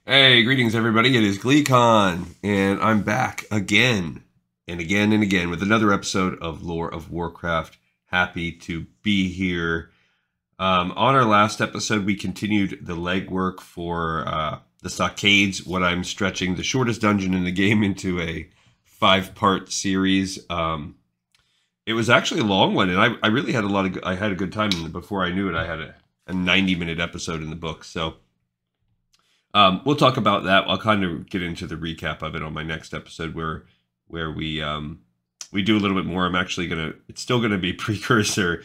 Hey, greetings everybody. It is GleeCon, and I'm back again and again and again with another episode of Lore of Warcraft. Happy to be here. On our last episode, we continued the legwork for the Stockades, what I'm stretching the shortest dungeon in the game into a 5-part series. It was actually a long one, and I really had I had a good time. And before I knew it, I had a 90-minute episode in the book. So we'll talk about that. I'll kind of get into the recap of it on my next episode where we do a little bit more. It's still gonna be precursor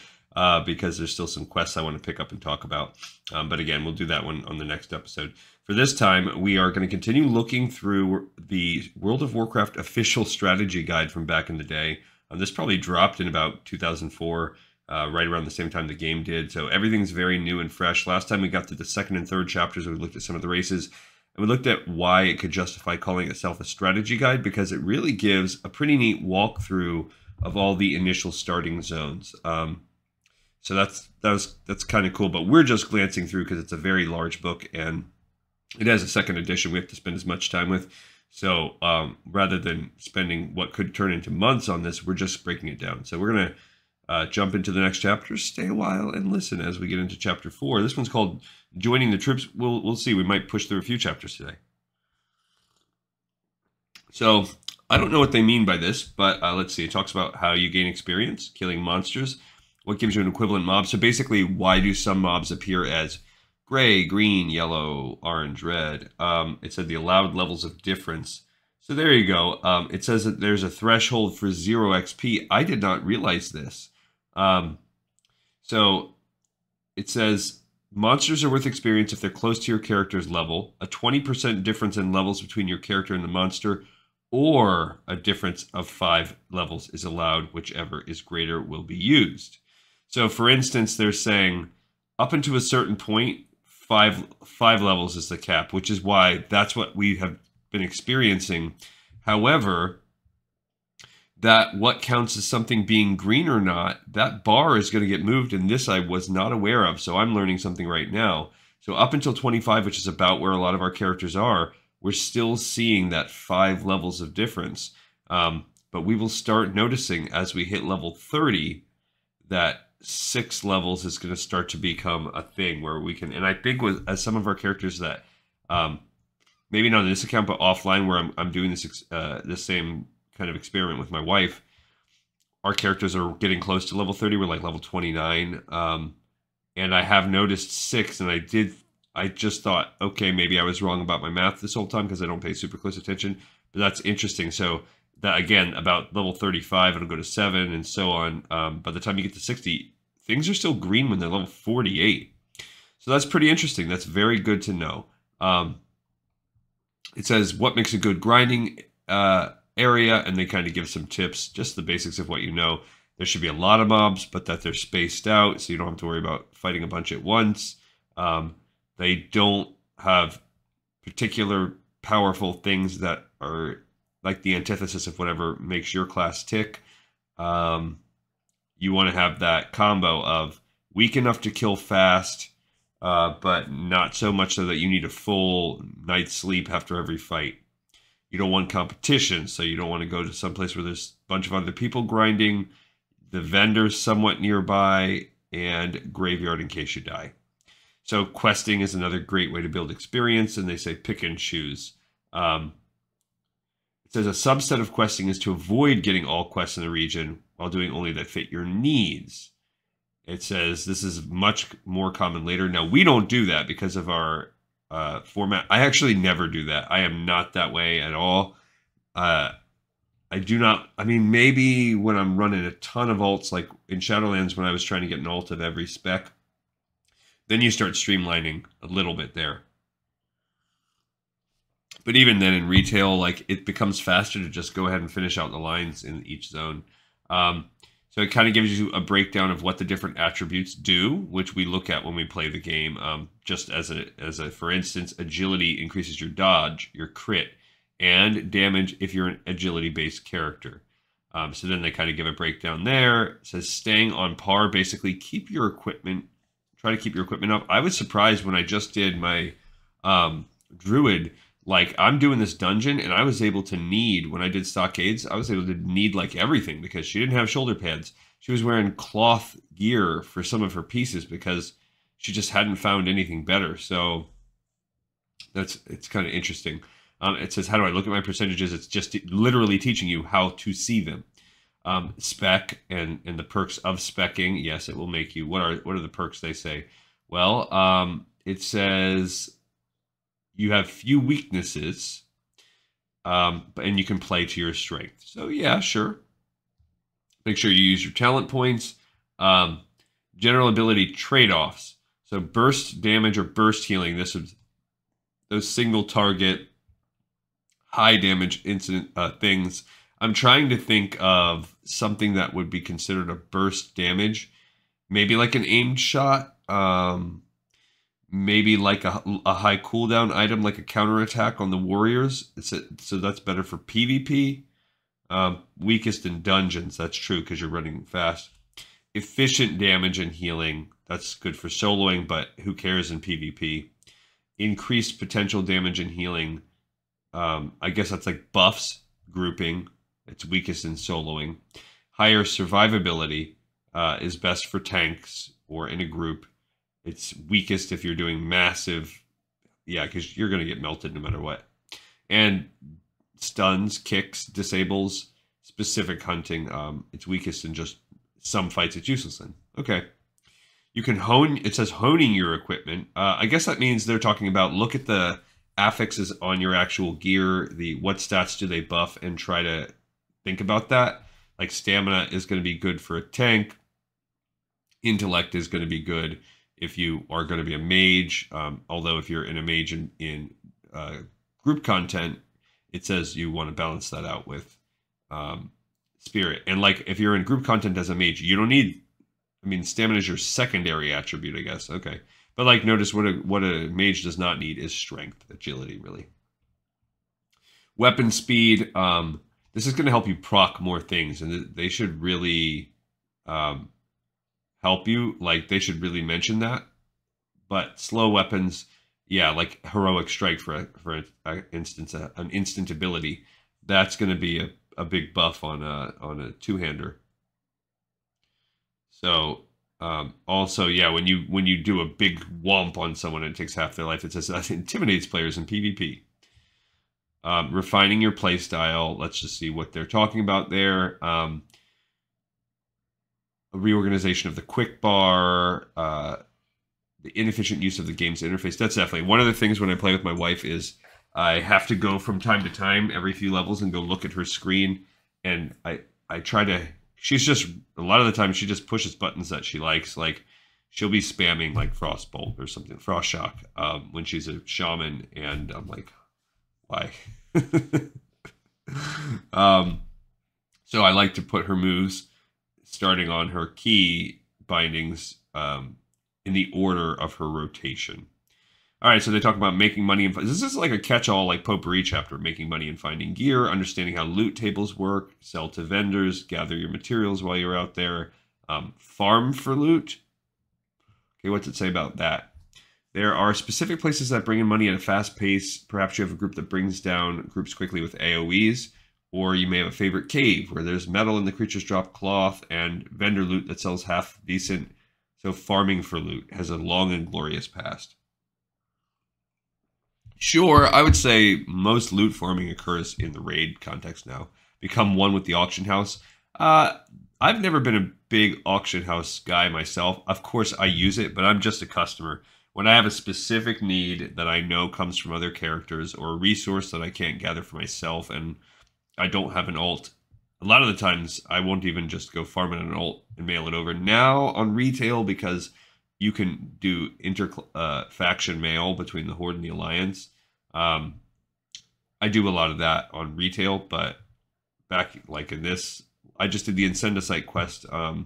because there's still some quests I want to pick up and talk about. But again, we'll do that one on the next episode. For this time, we are going to continue looking through the World of Warcraft Official Strategy Guide from back in the day. This probably dropped in about 2004. Right around the same time the game did. So everything's very new and fresh. Last time we got to the second and third chapters, we looked at some of the races, and we looked at why it could justify calling itself a strategy guide, because it really gives a pretty neat walkthrough of all the initial starting zones. So that's kind of cool, but we're just glancing through because it's a very large book, and it has a second edition we have to spend as much time with. So rather than spending what could turn into months on this, we're just breaking it down. So we're going to jump into the next chapter, stay a while, and listen as we get into chapter 4. This one's called Joining the Troops. We'll see. We might push through a few chapters today. So I don't know what they mean by this, but let's see. It talks about how you gain experience killing monsters, what gives you an equivalent mob. So basically, why do some mobs appear as gray, green, yellow, orange, red? It said the allowed levels of difference. So there you go. It says that there's a threshold for 0 XP. I did not realize this. So it says monsters are worth experience if they're close to your character's level, a 20% difference in levels between your character and the monster, or a difference of 5 levels is allowed. Whichever is greater will be used. So for instance, they're saying up until a certain point, five levels is the cap, which is why that's what we have been experiencing. However, that what counts as something being green or not, that bar is going to get moved, and this I was not aware of, so I'm learning something right now. So up until 25, which is about where a lot of our characters are, we're still seeing that 5 levels of difference. But we will start noticing as we hit level 30 that 6 levels is going to start to become a thing where we can, and I think with as some of our characters that, maybe not on this account, but offline where I'm doing this the same kind of experiment with my wife, our characters are getting close to level 30. We're like level 29. And I have noticed 6, and I just thought, okay, maybe I was wrong about my math this whole time because I don't pay super close attention, but that's interesting. So that, again, about level 35, it'll go to 7 and so on. By the time you get to 60, things are still green when they're level 48. So that's pretty interesting. That's very good to know. It says what makes a good grinding area, and they kind of give some tips, just the basics of what you know. There should be a lot of mobs, but that they're spaced out, so you don't have to worry about fighting a bunch at once. They don't have particular powerful things that are like the antithesis of whatever makes your class tick. You want to have that combo of weak enough to kill fast, but not so much so that you need a full night's sleep after every fight. You don't want competition, so you don't want to go to some place where there's a bunch of other people grinding, the vendors somewhat nearby, and graveyard in case you die. So questing is another great way to build experience, and they say pick and choose. It says a subset of questing is to avoid getting all quests in the region while doing only that fit your needs. It says this is much more common later. Now, we don't do that because of our format. I actually never do that. I am not that way at all. I do not, I mean, maybe when I'm running a ton of alts, like in Shadowlands when I was trying to get an alt of every spec, then you start streamlining a little bit there. But even then in retail, like it becomes faster to just go ahead and finish out the lines in each zone. So it kind of gives you a breakdown of what the different attributes do, which we look at when we play the game. Just as a for instance, agility increases your dodge, your crit, and damage if you're an agility-based character. So then they kind of give a breakdown there. It says staying on par, basically try to keep your equipment up. I was surprised when I just did my druid, like I'm doing this dungeon and I was able to need, when I did stockades, I was able to need like everything because she didn't have shoulder pads. She was wearing cloth gear for some of her pieces because she just hadn't found anything better. So it's kind of interesting. It says, how do I look at my percentages? It's just literally teaching you how to see them. Spec and the perks of specking. Yes, it will make you. What are the perks they say? Well, it says you have few weaknesses, and you can play to your strength. So yeah, sure. Make sure you use your talent points. General ability trade-offs. So burst damage or burst healing. This is those single target, high damage incident things. I'm trying to think of something that would be considered a burst damage. Maybe like an aimed shot. Maybe like a high cooldown item, like a counterattack on the warriors. So that's better for PvP. Weakest in dungeons. That's true because you're running fast. Efficient damage and healing. That's good for soloing, but who cares in PvP? Increased potential damage and healing. I guess that's like buffs grouping. It's weakest in soloing. Higher survivability is best for tanks or in a group. It's weakest if you're doing massive, yeah, because you're going to get melted no matter what. And stuns, kicks, disables, specific hunting. It's weakest in just some fights. It's useless in. Okay. You can hone, it says honing your equipment. I guess that means they're talking about look at the affixes on your actual gear, what stats do they buff, and try to think about that. Like stamina is going to be good for a tank. Intellect is going to be good if you are going to be a mage. Although if you're in a mage in group content, it says you want to balance that out with spirit. And like if you're in group content as a mage, you don't need, I mean, stamina is your secondary attribute, I guess. Okay. But like notice what a mage does not need is strength, agility, really. Weapon speed. This is going to help you proc more things, and they should really help you. Like they should really mention that. But slow weapons, yeah, like heroic strike for instance, an instant ability. That's going to be a big buff on a two-hander. So also, yeah, when you do a big womp on someone and it takes half their life, it says that intimidates players in PvP. Refining your play style. Let's just see what they're talking about there. A reorganization of the quick bar, the inefficient use of the game's interface. That's definitely one of the things when I play with my wife is I have to go from time to time every few levels and go look at her screen, and I try to. She's just a lot of the time she just pushes buttons that she likes. Like she'll be spamming like Frostbolt or something, Frost Shock, when she's a shaman, and I'm like, why? So I like to put her moves starting on her key bindings in the order of her rotation. All right, so they talk about making money. This is like a catch-all, like potpourri chapter, making money and finding gear, understanding how loot tables work, sell to vendors, gather your materials while you're out there, farm for loot. Okay, what's it say about that? There are specific places that bring in money at a fast pace. Perhaps you have a group that brings down groups quickly with AoEs, or you may have a favorite cave where there's metal and the creatures drop cloth, and vendor loot that sells half decent. So farming for loot has a long and glorious past. Sure, I would say most loot farming occurs in the raid context now. Become one with the auction house. I've never been a big auction house guy myself. Of course, I use it, but I'm just a customer. When I have a specific need that I know comes from other characters or a resource that I can't gather for myself and I don't have an alt, a lot of the times I won't even just go farm in an alt and mail it over. Now on retail, because you can do faction mail between the Horde and the Alliance. I do a lot of that on retail, but back like in this, I just did the Incendicite quest the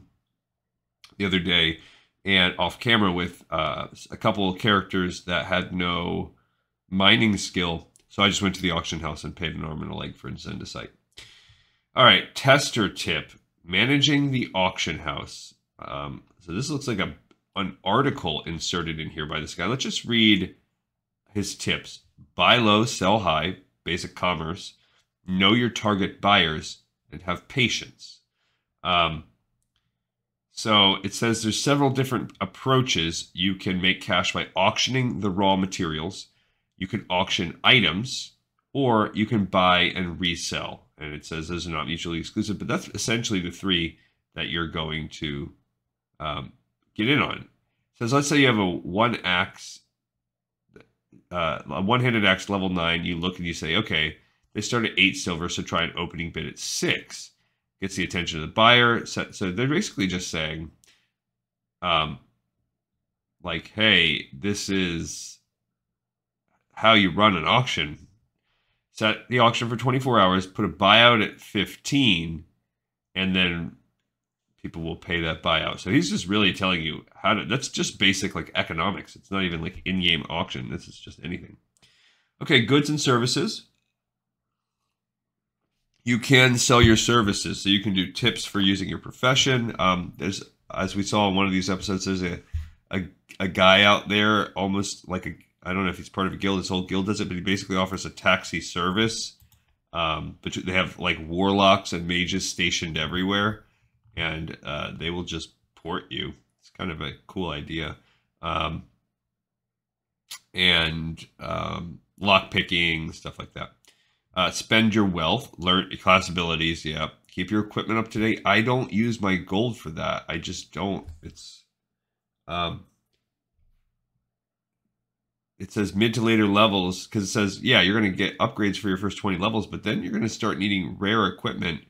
other day and off camera with a couple of characters that had no mining skill. So I just went to the auction house and paid an arm and a leg for Incendicite. All right, tester tip, managing the auction house. So this looks like an article inserted in here by this guy. Let's just read his tips. buy low, sell high, basic commerce, know your target buyers, and have patience. So it says there's several different approaches. You can make cash by auctioning the raw materials. You can auction items, or you can buy and resell. And it says those are not mutually exclusive, but that's essentially the three that you're going to get in on. It says, let's say you have a one-handed axe level 9. You look and you say, okay, they start at 8 silver, so try an opening bid at 6. Gets the attention of the buyer. So they're basically just saying, like, hey, this is how you run an auction. Set the auction for 24 hours, put a buyout at 15, and then people will pay that buyout. So he's just really telling you how to, that's just basic like economics. It's not even like in-game auction. This is just anything. Okay, goods and services. You can sell your services. So you can do tips for using your profession. There's, as we saw in one of these episodes, there's a guy out there, almost like a, I don't know if he's part of a guild. His whole guild does it, but he basically offers a taxi service. But they have like warlocks and mages stationed everywhere, and they will just port you. It's kind of a cool idea. Lock picking, stuff like that. Spend your wealth, learn class abilities. Yeah, keep your equipment up to date. I don't use my gold for that. I just don't. It's it says mid to later levels, because it says, yeah, you're going to get upgrades for your first 20 levels, but then you're going to start needing rare equipment.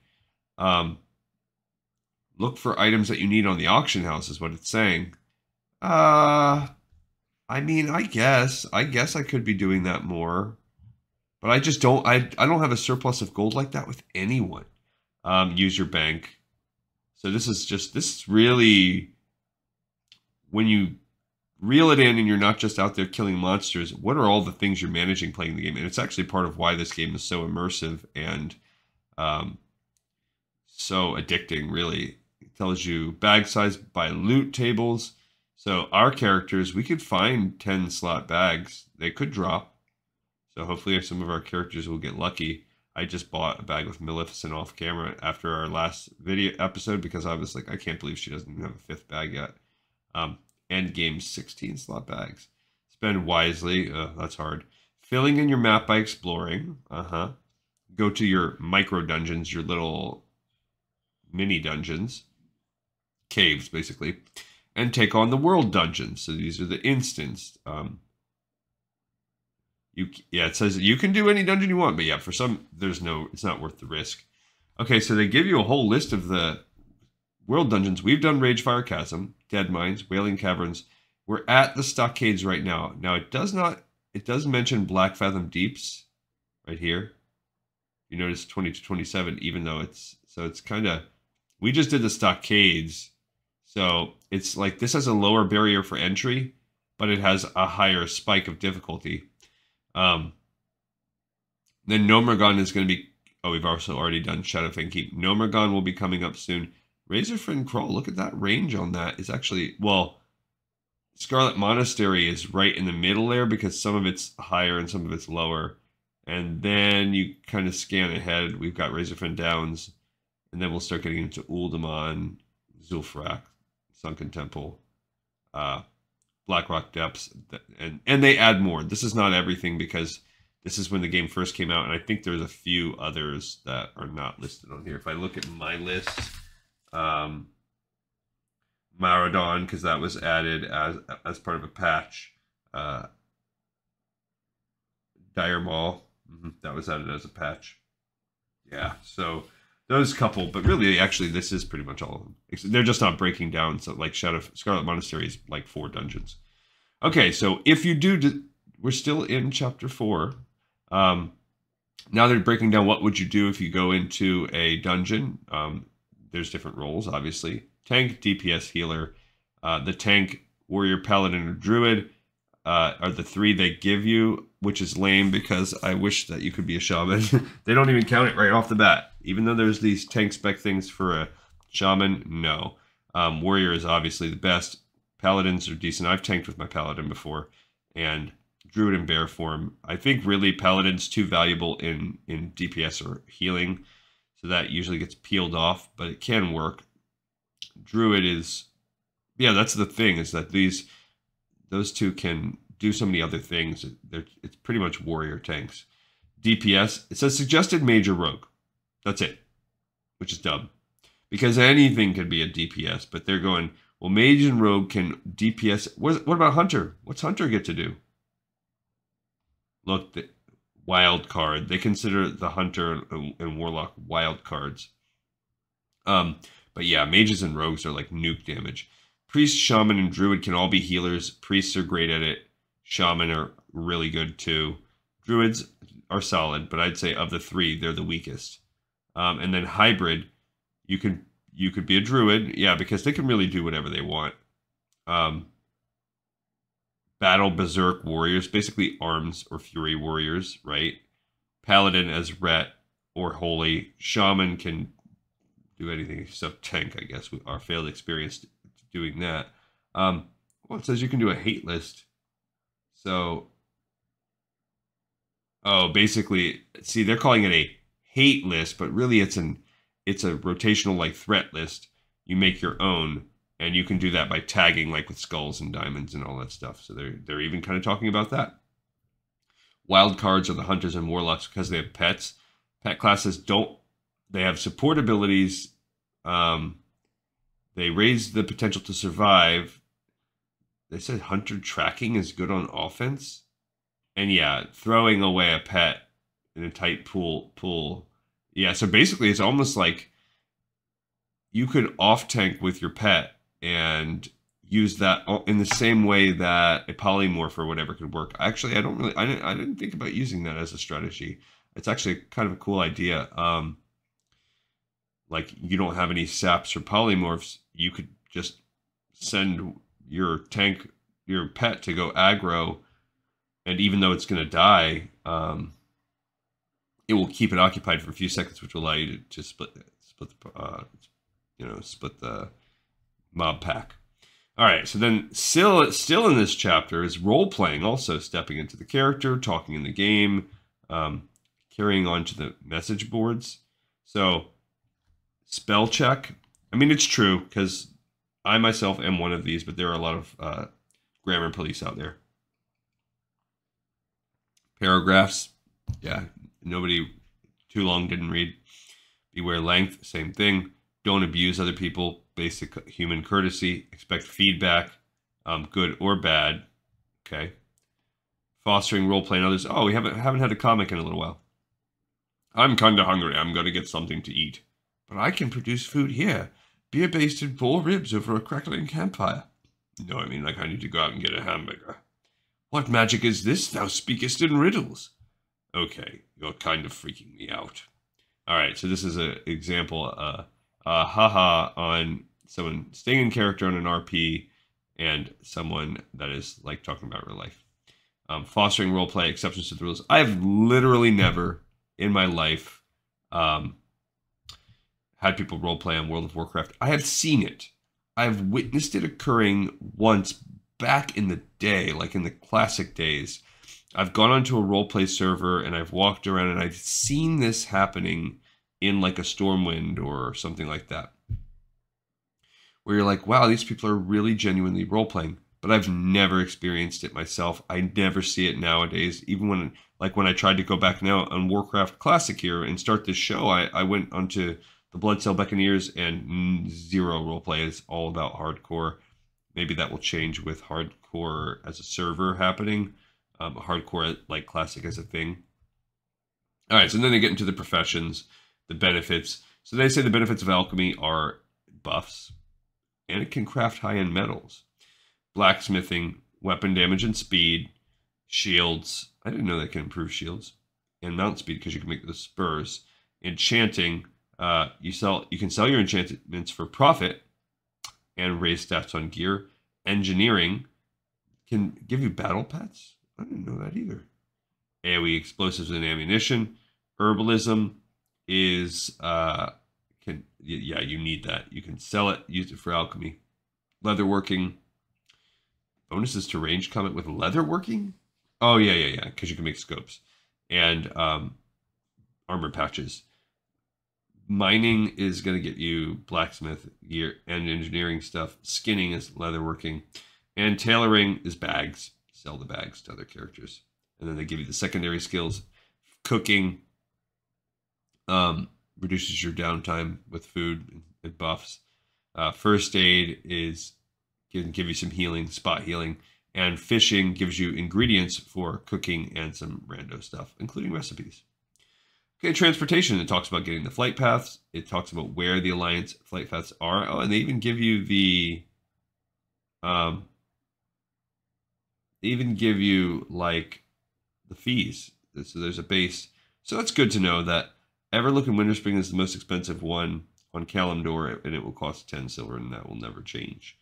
Look for items that you need on the auction house is what it's saying. I mean, I guess I could be doing that more, but I just don't, I don't have a surplus of gold like that with anyone. Use your bank. So this is really, when you reel it in and you're not just out there killing monsters, what are all the things you're managing playing the game? And it's actually part of why this game is so immersive and so addicting, really. It tells you bag size by loot tables. So our characters, we could find 10 slot bags. They could drop. So hopefully some of our characters will get lucky. I just bought a bag with Maleficent off camera after our last video episode because I was like, I can't believe she doesn't even have a 5th bag yet. End game 16 slot bags. Spend wisely. That's hard. Filling in your map by exploring. Go to your micro dungeons, your little mini dungeons, caves basically, and take on the world dungeons. So these are the instanced. It says you can do any dungeon you want, but yeah, for some it's not worth the risk. Okay, so they give you a whole list of the world dungeons. We've done Ragefire Chasm, Dead Mines, Wailing Caverns. We're at the Stockades right now. Now it does mention Black Fathom Deeps right here. You notice 20 to 27, even though it's kind of, we just did the Stockades. So it's like this has a lower barrier for entry, but it has a higher spike of difficulty. Then Nomergon is going to be, we've also already done Shadowfang Keep. Nomergon will be coming up soon. Razorfen Crawl, look at that range on that. Is actually, well, Scarlet Monastery is right in the middle there because some of it's higher and some of it's lower. And then you kind of scan ahead. We've got Razorfen Downs, and then we'll start getting into Uldaman, Zul'Farrak, Sunken Temple, Blackrock Depths, and they add more. This is not everything because this is when the game first came out, and I think there's a few others that are not listed on here. If I look at my list, Maradon, because that was added as part of a patch. Dire Maul, that was added as a patch. Yeah, so those couple, but really, actually, this is pretty much all of them. They're just not breaking down. So, like Scarlet Monastery is like 4 dungeons. Okay, so if you we're still in chapter 4. Now they're breaking down what would you do if you go into a dungeon. There's different roles, obviously. Tank, DPS, healer. The tank, warrior, paladin, or druid are the 3 they give you, which is lame because I wish that you could be a shaman. They don't even count it right off the bat. Even though there's these tank spec things for a shaman, no. Warrior is obviously the best. Paladins are decent. I've tanked with my paladin before. And druid in bear form. I think really paladin's too valuable in DPS or healing, so that usually gets peeled off, but it can work. Druid is, yeah, that's the thing, is that those two can do so many other things. It's pretty much warrior tanks. DPS, it says suggested major rogue. That's it, which is dumb. Because anything could be a DPS, but they're going, well, mage and rogue can DPS. What about hunter? What's hunter get to do? Look, the wild card. They consider the hunter and warlock wild cards. But yeah, mages and rogues are like nuke damage. Priest, shaman, and druid can all be healers. Priests are great at it. Shaman are really good too. Druids are solid, but I'd say of the three, they're the weakest. And then hybrid, you could be a druid, yeah, because they can really do whatever they want. Battle berserk warriors, basically arms or fury warriors, right? Paladin as ret or holy. Shaman can do anything except tank, I guess. We are failed experience doing that. Well, it says you can do a hate list. So, oh, basically, see, they're calling it a hate list, but really it's a rotational like threat list. You make your own, and you can do that by tagging like with skulls and diamonds and all that stuff. So they're even kind of talking about that. Wild cards are the hunters and warlocks because they have pets. Pet classes don't. They have support abilities. They raise the potential to survive. They said hunter tracking is good on offense. And yeah, throwing away a pet in a tight pool. Yeah, so basically it's almost like you could off tank with your pet and use that in the same way that a polymorph or whatever could work. Actually, I didn't think about using that as a strategy. It's actually kind of a cool idea. Like you don't have any saps or polymorphs, you could just send your pet to go aggro, and even though it's going to die, it will keep it occupied for a few seconds, which will allow you to split the mob pack. All right, so then still in this chapter is role playing, also stepping into the character, talking in the game, carrying on to the message boards. So spell check. I mean, it's true because I myself am one of these, but there are a lot of grammar police out there. Paragraphs, yeah, nobody too long didn't read. Beware length, same thing. Don't abuse other people, basic human courtesy. Expect feedback, good or bad. Okay. Fostering role play and others. Oh, we haven't had a comic in a little while. I'm kind of hungry. I'm going to get something to eat. But I can produce food here. Beer basted 4 ribs over a crackling campfire. No, I mean, like, I need to go out and get a hamburger. What magic is this? Thou speakest in riddles. Okay, you're kind of freaking me out. All right, so this is an example, haha on someone staying in character on an RP and someone that is, like, talking about real life. Fostering roleplay, exceptions to the rules. I have literally never in my life had people roleplay on World of Warcraft. I have seen it. I've witnessed it occurring once back in the day, like in the classic days. I've gone onto a roleplay server and I've walked around and I've seen this happening in like a Stormwind or something like that. Where you're like, wow, these people are really genuinely roleplaying. But I've never experienced it myself. I never see it nowadays. Even when I tried to go back now on Warcraft Classic here and start this show, I went onto the Bloodsail Buccaneers and zero roleplay. Is all about hardcore. Maybe that will change with hardcore as a server happening. Hardcore like Classic as a thing. All right, so then they get into the professions, the benefits. So they say the benefits of alchemy are buffs, and it can craft high-end metals. Blacksmithing, weapon damage and speed, shields. I didn't know that can improve shields. And mount speed because you can make the spurs. Enchanting, you can sell your enchantments for profit and raise stats on gear. Engineering can give you battle pets. I didn't know that either. AoE explosives and ammunition. Herbalism is you need that. You can sell it, use it for alchemy. Leatherworking. Bonuses to range combat with leatherworking? Oh, yeah, because you can make scopes and armor patches. Mining is going to get you blacksmith gear and engineering stuff. Skinning is leatherworking. And tailoring is bags. Sell the bags to other characters. And then they give you the secondary skills. Cooking reduces your downtime with food and buffs. First aid can give you some healing, spot healing. And fishing gives you ingredients for cooking and some rando stuff, including recipes. Okay, transportation. It talks about getting the flight paths. It talks about where the Alliance flight paths are. Oh, and they even give you like the fees. So there's a base. So that's good to know that Everlook and Winterspring is the most expensive one on Kalimdor, and it will cost 10 silver, and that will never change.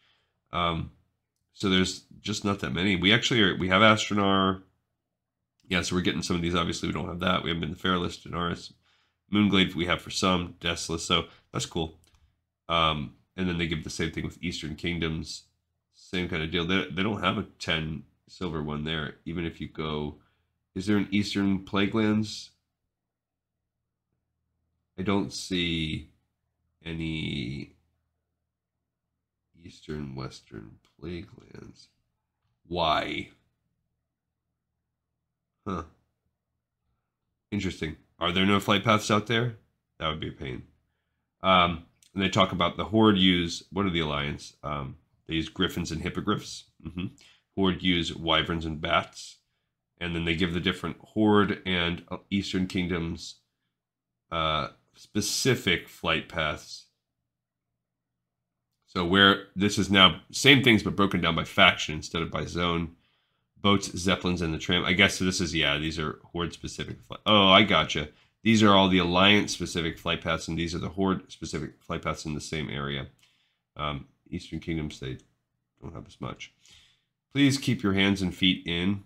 So there's just not that many. We have Astronar. Yeah, so we're getting some of these. Obviously, we don't have that. We haven't been the Fairlist in ours. Moonglade we have for some. Deathless, so that's cool. And then they give the same thing with Eastern Kingdoms. Same kind of deal. They don't have a 10 silver one there. Even if you go... Is there an Eastern Plaguelands? I don't see any Eastern Western Plaguelands. Why? Huh. Interesting. Are there no flight paths out there? That would be a pain. And they talk about the Horde use, what are the Alliance? They use griffins and hippogriffs. Horde use wyverns and bats. And then they give the different Horde and Eastern Kingdoms specific flight paths. So where this is now same things but broken down by faction instead of by zone. Boats, Zeppelins, and the tram. I guess so this is, yeah, these are Horde-specific. Oh, I gotcha. These are all the Alliance-specific flight paths, and these are the Horde-specific flight paths in the same area. Eastern Kingdoms, they don't have as much. Please keep your hands and feet in.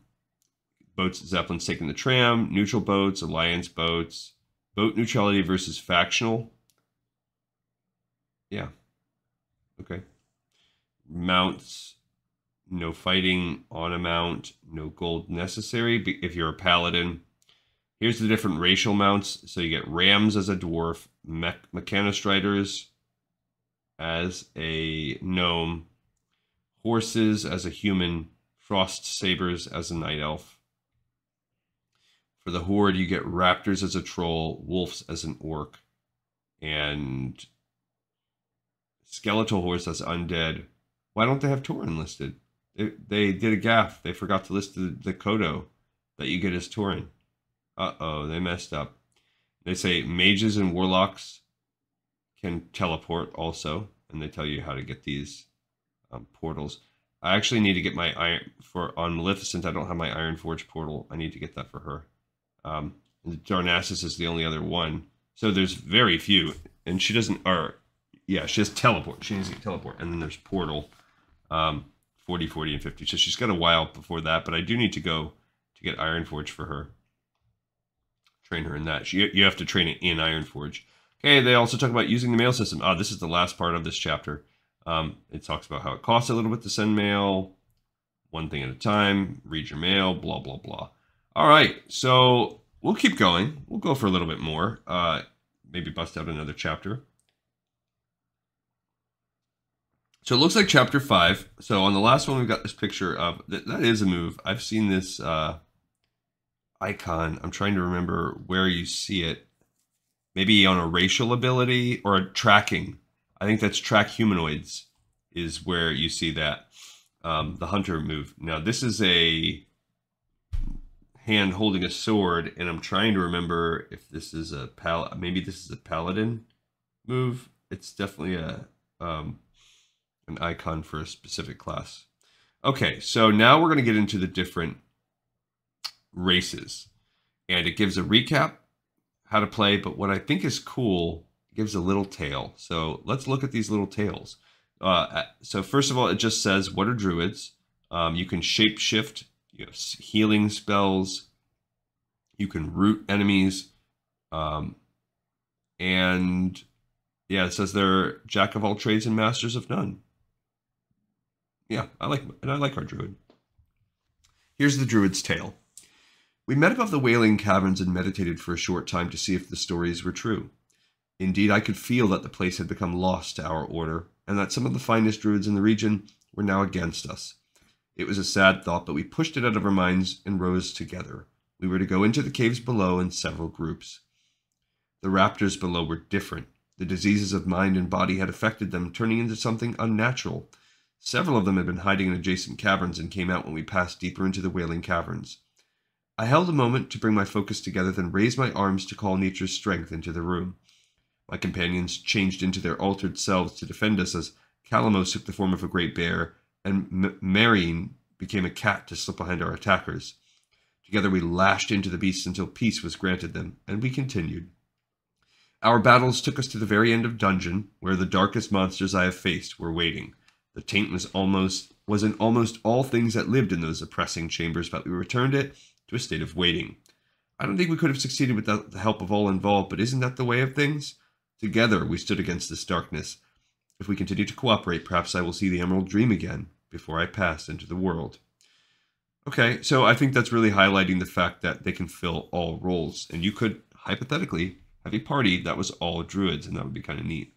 Boats, Zeppelins taking the tram. Neutral boats, Alliance boats. Boat neutrality versus factional. Yeah. Okay. Mounts. No fighting on a mount, no gold necessary if you're a paladin. Here's the different racial mounts. So you get rams as a dwarf, mechanostriders as a gnome, horses as a human, frost sabers as a night elf. For the horde, you get raptors as a troll, wolves as an orc, and skeletal horse as undead. Why don't they have Tauren listed? They did a gaffe. They forgot to list the Kodo that you get as Tauren. Uh-oh, they messed up. They say mages and warlocks can teleport also, and they tell you how to get these portals. I actually need to get my iron on Maleficent. I don't have my Iron Forge portal. I need to get that for her. Darnassus is the only other one. So there's very few, and she doesn't. Yeah, she has teleport. She needs to get teleport, and then there's portal. 40, 40, and 50. So she's got a while before that, but I do need to go to get Iron Forge for her. Train her in that. You have to train it in Iron Forge. Okay, they also talk about using the mail system. This is the last part of this chapter. It talks about how it costs a little bit to send mail, one thing at a time, read your mail, blah, blah, blah. All right, so we'll keep going. We'll go for a little bit more. Maybe bust out another chapter. So it looks like chapter 5. So on the last one, we've got this picture of, that is a move. I've seen this icon. I'm trying to remember where you see it. Maybe on a racial ability or a tracking. I think that's track humanoids is where you see that. The hunter move. Now this is a hand holding a sword, and I'm trying to remember if this is a maybe this is a paladin move. It's definitely an icon for a specific class. Okay, so now we're going to get into the different races. And it gives a recap, how to play, but what I think is cool, it gives a little tale. So let's look at these little tales. So first of all, it just says, what are druids? You can shape shift, you have healing spells, you can root enemies, and yeah, it says they're jack of all trades and masters of none. Yeah, I like our druid. Here's the Druid's tale. We met above the Wailing Caverns and meditated for a short time to see if the stories were true. Indeed, I could feel that the place had become lost to our order, and that some of the finest druids in the region were now against us. It was a sad thought, but we pushed it out of our minds and rose together. We were to go into the caves below in several groups. The raptors below were different. The diseases of mind and body had affected them, turning into something unnatural. Several of them had been hiding in adjacent caverns and came out when we passed deeper into the Wailing Caverns. I held a moment to bring my focus together, then raised my arms to call nature's strength into the room. My companions changed into their altered selves to defend us as Calamos took the form of a great bear, and Marine became a cat to slip behind our attackers. Together we lashed into the beasts until peace was granted them, and we continued. Our battles took us to the very end of dungeon, where the darkest monsters I have faced were waiting. The taint was in almost all things that lived in those oppressing chambers, but we returned it to a state of waiting. I don't think we could have succeeded without the help of all involved, but isn't that the way of things? Together we stood against this darkness. If we continue to cooperate, perhaps I will see the Emerald Dream again before I pass into the world. Okay, so I think that's really highlighting the fact that they can fill all roles, and you could, hypothetically, have a party that was all druids, and that would be kind of neat.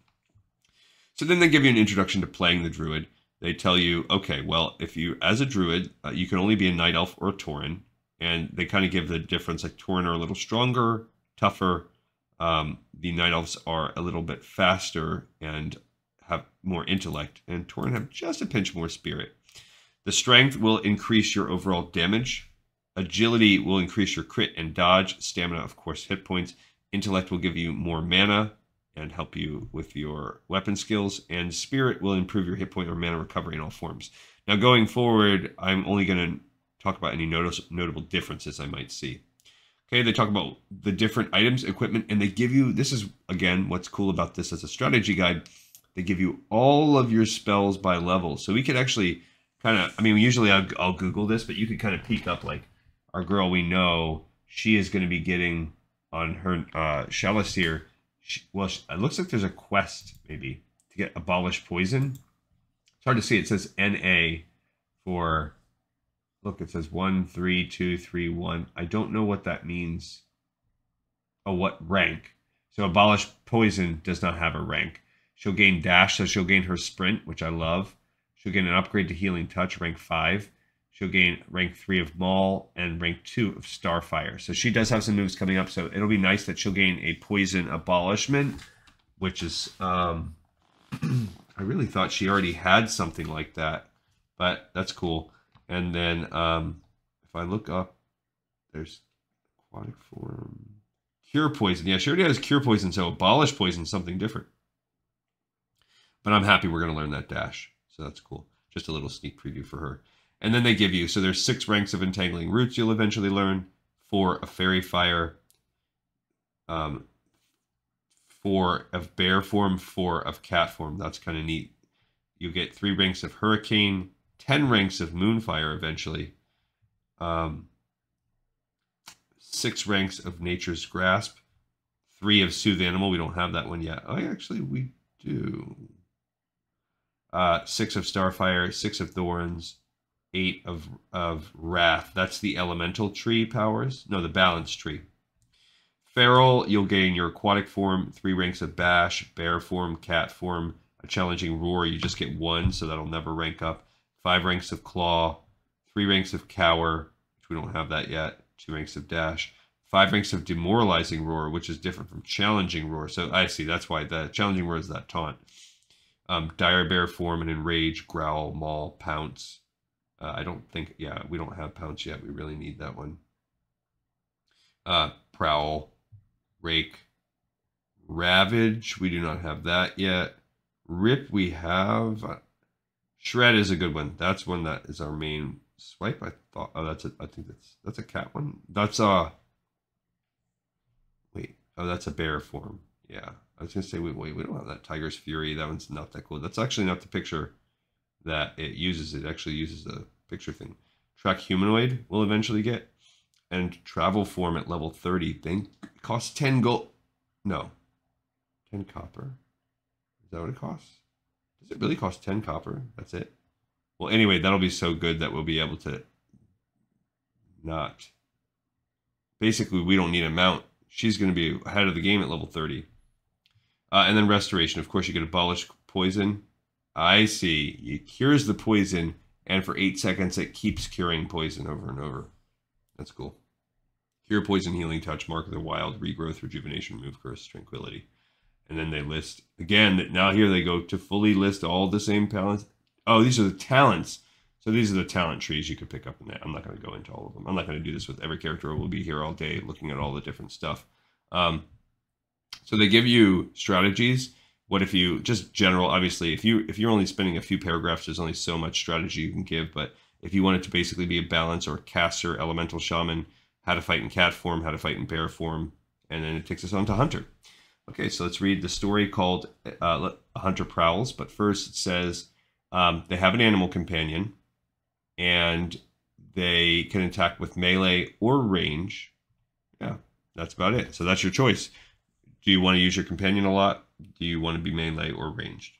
So then they give you an introduction to playing the druid. They tell you, okay, well, if you, as a druid, you can only be a night elf or a tauren, and they kind of give the difference, like tauren are a little stronger, tougher. The night elves are a little bit faster and have more intellect, and tauren have just a pinch more spirit. The strength will increase your overall damage. Agility will increase your crit and dodge. Stamina, of course, hit points. Intellect will give you more mana and help you with your weapon skills. And spirit will improve your hit point or mana recovery in all forms. Now, going forward, I'm only going to talk about any notable differences I might see. Okay, they talk about the different items, equipment, and they give you, this is, again, what's cool about this as a strategy guide. They give you all of your spells by level. So we could actually kind of, I mean, usually I'll Google this, but you could kind of peek up, like, our girl we know, she is going to be getting on her Chalice here. It looks like there's a quest, maybe, to get Abolish Poison. It's hard to see. It says NA for, look, it says 1, 3, 2, 3, 1. I don't know what that means. Oh, what rank? So Abolish Poison does not have a rank. She'll gain dash, so she'll gain her sprint, which I love. She'll gain an upgrade to Healing Touch, rank 5. She'll gain rank 3 of Maul and rank 2 of Starfire. So she does have some moves coming up, so it'll be nice that she'll gain a Poison Abolishment, which is, I really thought she already had something like that, but that's cool. And then if I look up, there's Aquatic Form. Cure Poison. Yeah, she already has Cure Poison, so Abolish Poison is something different. But I'm happy we're going to learn that dash. So that's cool. Just a little sneak preview for her. And then they give you, so there's 6 ranks of Entangling Roots you'll eventually learn, 4 of Fairy Fire, 4 of Bear Form, 4 of Cat Form. That's kind of neat. You get 3 ranks of Hurricane, 10 ranks of Moonfire eventually, 6 ranks of Nature's Grasp, 3 of Soothe Animal. We don't have that one yet. Oh, actually, we do. 6 of Starfire, 6 of Thorns, 8 of Wrath. That's the elemental tree powers. No, the balance tree. Feral, you'll gain your aquatic form, 3 ranks of Bash, bear form, cat form, a challenging roar. You just get 1, so that'll never rank up. 5 ranks of claw, 3 ranks of cower, which we don't have that yet. 2 ranks of dash. 5 ranks of demoralizing roar, which is different from challenging roar. So I see, that's why the challenging roar is that taunt. Dire bear form and enrage, growl, maul, pounce. I don't think, yeah, we don't have pounce yet. We really need that one. Prowl, rake, ravage. We do not have that yet. Rip we have. Shred is a good one. That's one that is our main swipe. I thought. Oh, that's a. I think that's a cat one. That's a. Wait. Oh, that's a bear form. Yeah. I was gonna say, wait, we don't have that. Tiger's Fury. That one's not that cool. That's actually not the picture that it uses. It actually uses the picture thing. Track Humanoid we'll eventually get. And Travel Form at level 30. Think costs 10 gold. No. 10 copper. Is that what it costs? Does it really cost 10 copper? That's it? Well, anyway, that'll be so good that we'll be able to not. Basically, we don't need a mount. She's going to be ahead of the game at level 30. And then restoration. Of course, you can abolish poison. I see. It cures the poison, and for 8 seconds, it keeps curing poison over and over. That's cool. Cure poison, healing touch, mark of the wild, regrowth, rejuvenation, remove curse, tranquility. And then they list, again, now here they go to fully list all the same talents. Oh, these are the talents. So these are the talent trees you could pick up in that. I'm not going to go into all of them. I'm not going to do this with every character. We'll be here all day looking at all the different stuff. So they give you strategies. What if you, just general, obviously, if you're only spending a few paragraphs, there's only so much strategy you can give. But if you want it to basically be a balance or caster, elemental shaman, how to fight in cat form, how to fight in bear form, and then it takes us on to hunter. Okay, so let's read the story called A Hunter Prowls. But first it says they have an animal companion, and they can attack with melee or range. Yeah, that's about it. So that's your choice. Do you want to use your companion a lot? Do you want to be melee or ranged?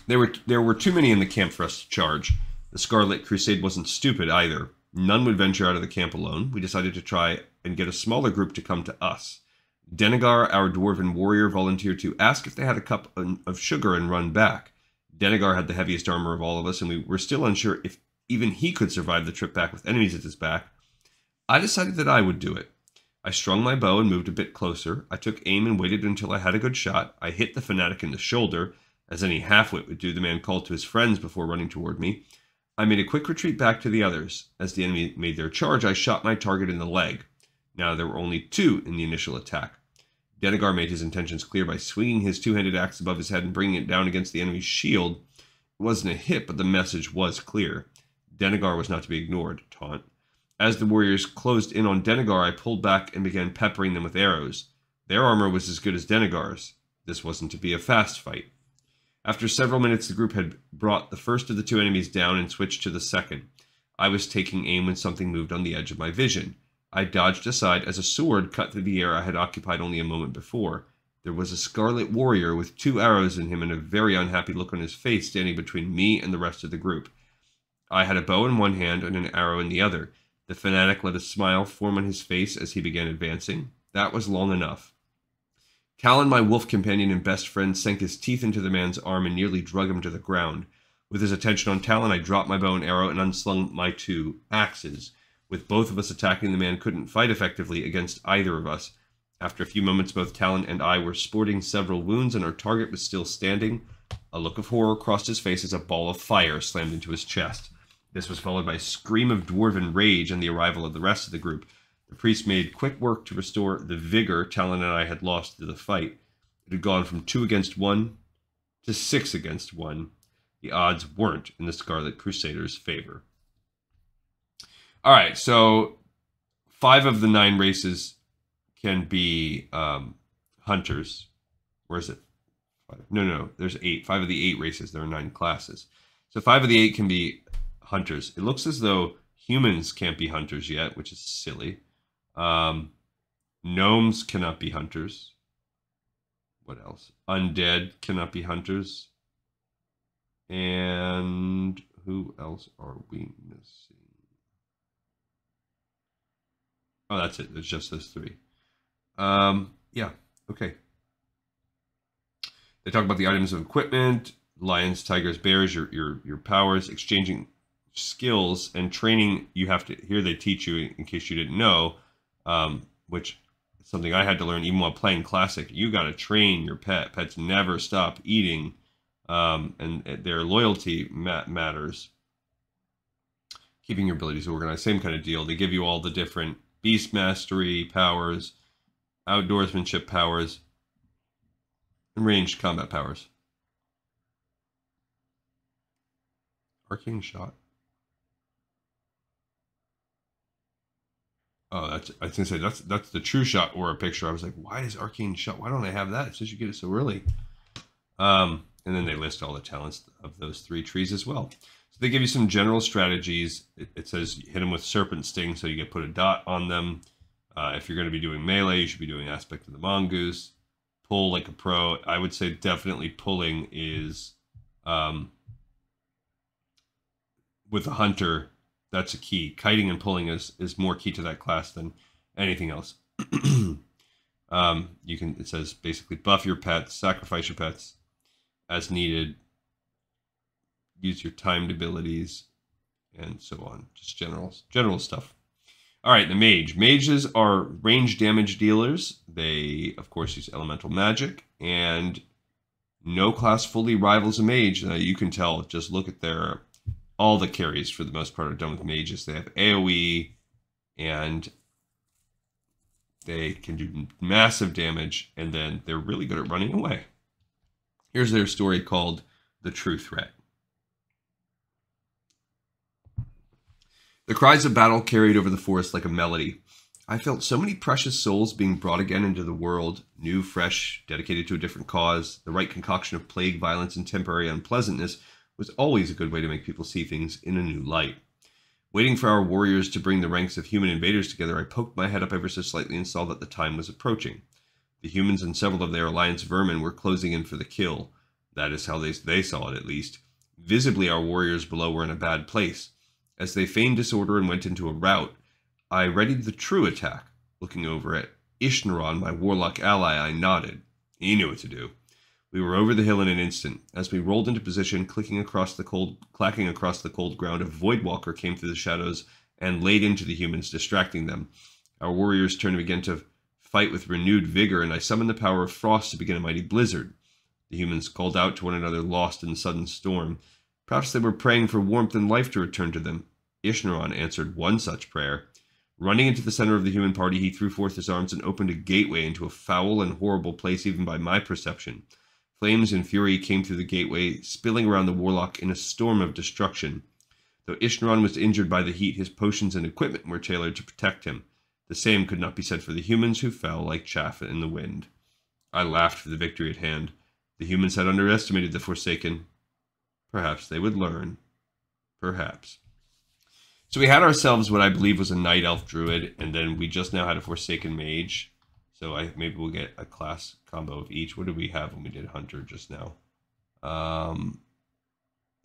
There were too many in the camp for us to charge. The Scarlet Crusade wasn't stupid either. None would venture out of the camp alone. We decided to try and get a smaller group to come to us. Denegar, our dwarven warrior, volunteered to ask if they had a cup of sugar and run back. Denegar had the heaviest armor of all of us, and we were still unsure if even he could survive the trip back with enemies at his back. I decided that I would do it. I strung my bow and moved a bit closer. I took aim and waited until I had a good shot. I hit the fanatic in the shoulder, as any half-wit would do. The man called to his friends before running toward me. I made a quick retreat back to the others. As the enemy made their charge, I shot my target in the leg. Now there were only 2 in the initial attack. Denegar made his intentions clear by swinging his 2-handed axe above his head and bringing it down against the enemy's shield. It wasn't a hit, but the message was clear. Denegar was not to be ignored. Taunt. As the warriors closed in on Denegar, I pulled back and began peppering them with arrows. Their armor was as good as Denegar's. This wasn't to be a fast fight. After several minutes, the group had brought the first of the 2 enemies down and switched to the second. I was taking aim when something moved on the edge of my vision. I dodged aside as a sword cut through the air I had occupied only a moment before. There was a scarlet warrior with 2 arrows in him and a very unhappy look on his face standing between me and the rest of the group. I had a bow in one hand and an arrow in the other. The fanatic let a smile form on his face as he began advancing. That was long enough. Talon, my wolf companion and best friend, sank his teeth into the man's arm and nearly drug him to the ground. With his attention on Talon, I dropped my bow and arrow and unslung my 2 axes. With both of us attacking, the man couldn't fight effectively against either of us. After a few moments, both Talon and I were sporting several wounds, and our target was still standing. A look of horror crossed his face as a ball of fire slammed into his chest. This was followed by a scream of dwarven rage and the arrival of the rest of the group. The priest made quick work to restore the vigor Talon and I had lost to the fight. It had gone from 2 against 1 to 6 against 1. The odds weren't in the Scarlet Crusaders' favor. All right, so 5 of the 9 races can be hunters. Where is it? 5. No, there's 8. 5 of the 8 races. There are 9 classes. So 5 of the 8 can be hunters. It looks as though humans can't be hunters yet, which is silly. Gnomes cannot be hunters. What else? Undead cannot be hunters. And who else are we missing? Oh, that's it. There's just those 3. Yeah, okay. They talk about the items of equipment, lions, tigers, bears, your powers, exchanging skills and training. You have to, here they teach you, in case you didn't know, which is something I had to learn even while playing Classic. You got to train your pet. Pets never stop eating, and their loyalty matters. Keeping your abilities organized, same kind of deal. They give you all the different beast mastery powers, outdoorsmanship powers, and ranged combat powers. Arcane shot. Oh, I was gonna say that's the true shot or a picture. I was like, why is arcane shot? Why don't I have that? It says you get it so early. And then they list all the talents of those 3 trees as well. So they give you some general strategies. It says hit them with serpent sting, so you get put a dot on them. If you're going to be doing melee, you should be doing aspect of the mongoose. Pull like a pro. I would say definitely pulling is with a hunter. That's a key. Kiting and pulling is more key to that class than anything else. It says basically buff your pets, sacrifice your pets as needed, use your timed abilities, and so on. Just general stuff. All right, the mage. Mages are range damage dealers. They, of course, use elemental magic, and no class fully rivals a mage. You can tell. Just look at all the carries for the most part are done with mages. They have AoE, and they can do massive damage, and then they're really good at running away. Here's their story called The True Threat. The cries of battle carried over the forest like a melody. I felt so many precious souls being brought again into the world, new, fresh, dedicated to a different cause. The right concoction of plague, violence, and temporary unpleasantness was always a good way to make people see things in a new light. Waiting for our warriors to bring the ranks of human invaders together, I poked my head up ever so slightly and saw that the time was approaching. The humans and several of their alliance vermin were closing in for the kill. That is how they saw it, at least. Visibly, our warriors below were in a bad place. As they feigned disorder and went into a rout, I readied the true attack. Looking over at Ishnaron, my warlock ally, I nodded. He knew what to do. We were over the hill in an instant. As we rolled into position, clacking across the cold ground, a Voidwalker came through the shadows and laid into the humans, distracting them. Our warriors turned again to fight with renewed vigor, and I summoned the power of frost to begin a mighty blizzard. The humans called out to one another, lost in the sudden storm. Perhaps they were praying for warmth and life to return to them. Ishnaron answered one such prayer. Running into the center of the human party, he threw forth his arms and opened a gateway into a foul and horrible place even by my perception. Flames and fury came through the gateway, spilling around the warlock in a storm of destruction. Though Ishnaron was injured by the heat, his potions and equipment were tailored to protect him. The same could not be said for the humans, who fell like chaff in the wind. I laughed for the victory at hand. The humans had underestimated the Forsaken. Perhaps they would learn. Perhaps. So we had ourselves what I believe was a Night Elf Druid, and then we just now had a Forsaken Mage. So maybe we'll get a class combo of each. What did we have when we did Hunter just now?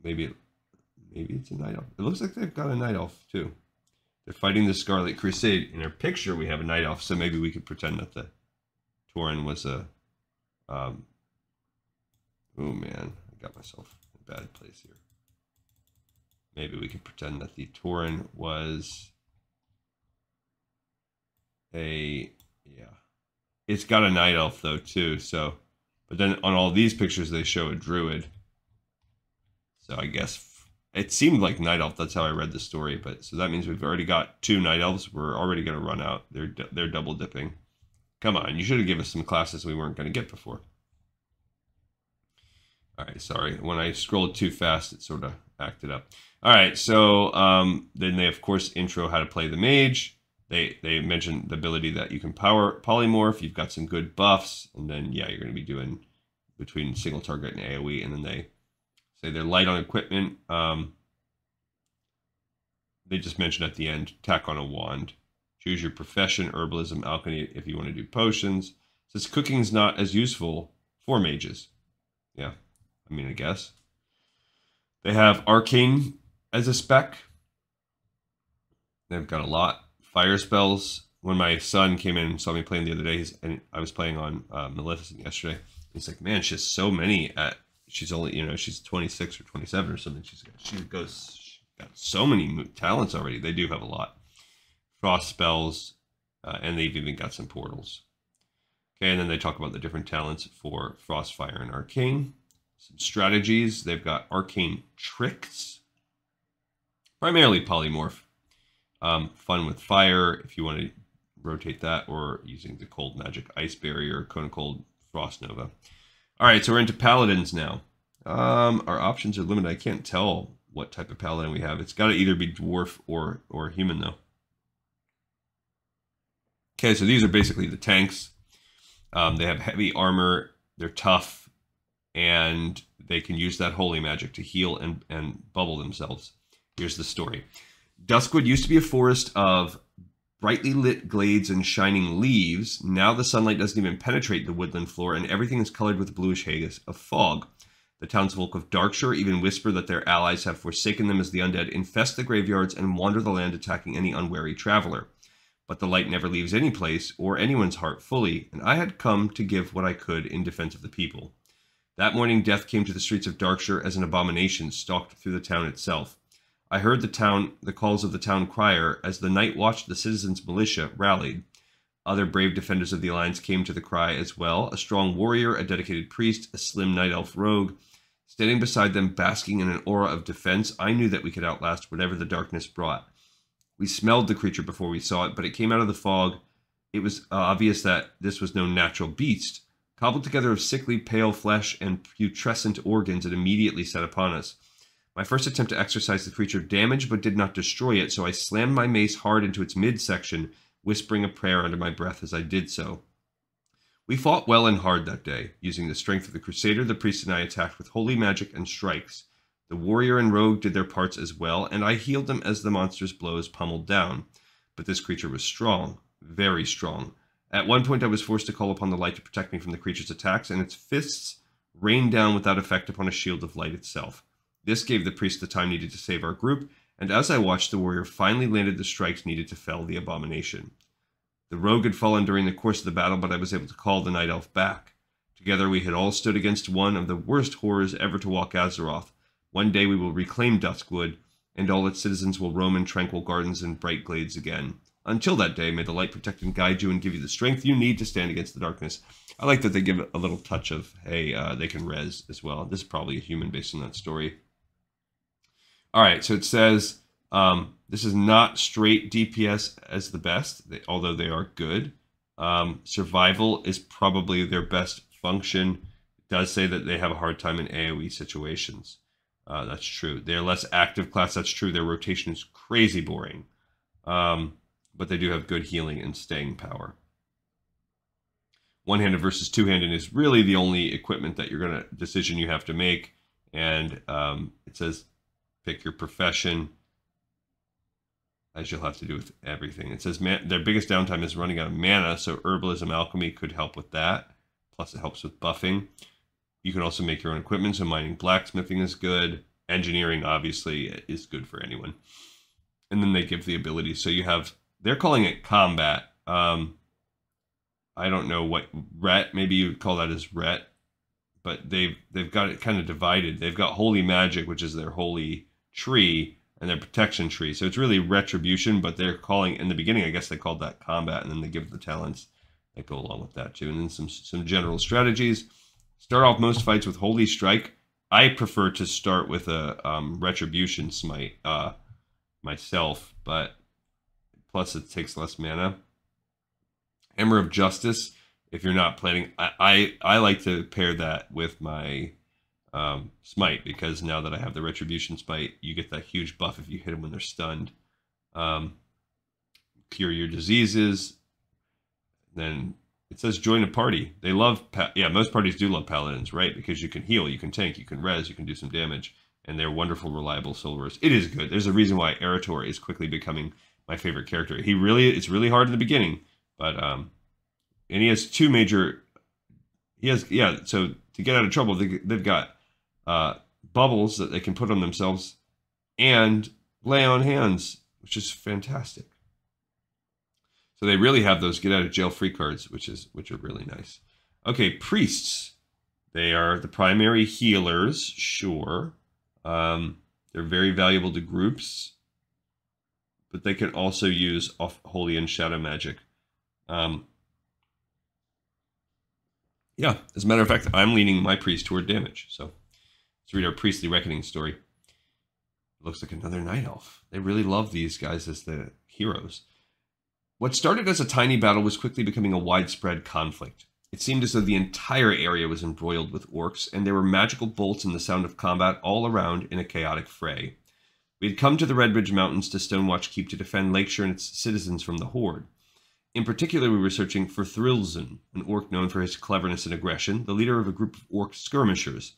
Maybe it's a Night Elf. It looks like they've got a Night Elf too. They're fighting the Scarlet Crusade. In our picture, we have a Night Elf, so maybe we could pretend that the Tauren was a... oh man, I got myself in a bad place here. Maybe we could pretend that the Tauren was a... yeah. It's got a Night Elf though too, so... But then on all these pictures they show a Druid. So I guess... It seemed like Night Elf, that's how I read the story, but so that means we've already got 2 Night Elves. We're already going to run out. They're double dipping. Come on, you should have given us some classes we weren't going to get before. Alright, sorry. When I scrolled too fast, it sort of acted up. Alright, so then they, of course, intro how to play the mage. They mentioned the ability that you can power polymorph. You've got some good buffs. And then, yeah, you're going to be doing between single target and AoE. And then they say they're light on equipment. They just mentioned at the end, tack on a wand. Choose your profession, herbalism, alchemy, if you want to do potions. Says cooking is not as useful for mages. Yeah, I mean, I guess. They have arcane as a spec. They've got a lot. Fire spells. When my son came in and saw me playing the other day, and I was playing on Maleficent yesterday, he's like, man, she has so many at... She's only, you know, she's 26 or 27 or something. She's got so many talents already. They do have a lot. Frost spells, and they've even got some portals. Okay, and then they talk about the different talents for Frost, Fire, and Arcane. Some strategies. They've got Arcane Tricks. Primarily polymorph. Fun with fire, if you want to rotate that, or using the Cold Magic Ice Barrier, Cone of Cold, Frost Nova. All right, so we're into paladins now. Our options are limited. I can't tell what type of paladin we have. It's got to either be dwarf or human, though. Okay, so these are basically the tanks. They have heavy armor. They're tough, and they can use that holy magic to heal and bubble themselves. Here's the story. Duskwood used to be a forest of brightly lit glades and shining leaves. Now the sunlight doesn't even penetrate the woodland floor, and everything is colored with a bluish haze of fog. The townsfolk of Darkshire even whisper that their allies have forsaken them as the undead infest the graveyards and wander the land, attacking any unwary traveler. But the light never leaves any place or anyone's heart fully, and I had come to give what I could in defense of the people. That morning, death came to the streets of Darkshire as an abomination stalked through the town itself. I heard the calls of the town crier as the night watch, the citizens' militia, rallied. Other brave defenders of the Alliance came to the cry as well, a strong warrior, a dedicated priest, a slim night elf rogue. Standing beside them, basking in an aura of defense, I knew that we could outlast whatever the darkness brought. We smelled the creature before we saw it, but it came out of the fog. It was obvious that this was no natural beast. Cobbled together of sickly, pale flesh and putrescent organs, it immediately set upon us. My first attempt to exorcise the creature damaged but did not destroy it, so I slammed my mace hard into its midsection, whispering a prayer under my breath as I did so. We fought well and hard that day. Using the strength of the Crusader, the priest and I attacked with holy magic and strikes. The warrior and rogue did their parts as well, and I healed them as the monster's blows pummeled down. But this creature was strong, very strong. At one point I was forced to call upon the light to protect me from the creature's attacks, and its fists rained down without effect upon a shield of light itself. This gave the priest the time needed to save our group, and as I watched, the warrior finally landed the strikes needed to fell the abomination. The rogue had fallen during the course of the battle, but I was able to call the night elf back. Together we had all stood against one of the worst horrors ever to walk Azeroth. One day we will reclaim Duskwood, and all its citizens will roam in tranquil gardens and bright glades again. Until that day, may the light protect and guide you and give you the strength you need to stand against the darkness. I like that they give a little touch of, hey, they can res as well. This is probably a human based on that story. All right, so it says, this is not straight DPS as the best, although they are good. Survival is probably their best function. It does say that they have a hard time in AoE situations. That's true. They're less active class. That's true. Their rotation is crazy boring. But they do have good healing and staying power. One-handed versus two-handed is really the only equipment that decision you have to make. And it says pick your profession, as you'll have to do with everything. It says their biggest downtime is running out of mana, so herbalism, alchemy could help with that. Plus it helps with buffing. You can also make your own equipment, so mining, blacksmithing is good. Engineering, obviously, is good for anyone. And then they give the ability. So you have, they're calling it combat. I don't know what, ret, maybe you would call that as ret. But they've got it kind of divided. They've got holy magic, which is their holy tree, and their protection tree. So it's really retribution, but they're calling, in the beginning, I guess they called that combat, and then they give the talents that go along with that too. And then some general strategies. Start off most fights with Holy Strike. I prefer to start with a Retribution Smite myself, but plus it takes less mana. Hammer of Justice, if you're not planning, I like to pair that with my Smite, because now that I have the Retribution Smite, you get that huge buff if you hit them when they're stunned. Cure your diseases. Then it says join a party. They love, most parties do love paladins, right? Because you can heal, you can tank, you can res, you can do some damage, and they're wonderful, reliable soldiers. It is good. There's a reason why Erator is quickly becoming my favorite character. It's really hard in the beginning, but and he has two major. So to get out of trouble, they've got bubbles that they can put on themselves, and lay on hands, which is fantastic. So they really have those get out of jail free cards, which are really nice. Okay, priests. They are the primary healers, sure. They're very valuable to groups, but they can also use holy and shadow magic. Yeah, as a matter of fact, I'm leaning my priest toward damage. So let's read our priestly reckoning story. It looks like another night elf. They really love these guys as the heroes. What started as a tiny battle was quickly becoming a widespread conflict. It seemed as though the entire area was embroiled with orcs, and there were magical bolts and the sound of combat all around in a chaotic fray. We had come to the Redridge Mountains to Stonewatch Keep to defend Lakeshire and its citizens from the Horde. In particular, we were searching for Thrilzen, an orc known for his cleverness and aggression, the leader of a group of orc skirmishers.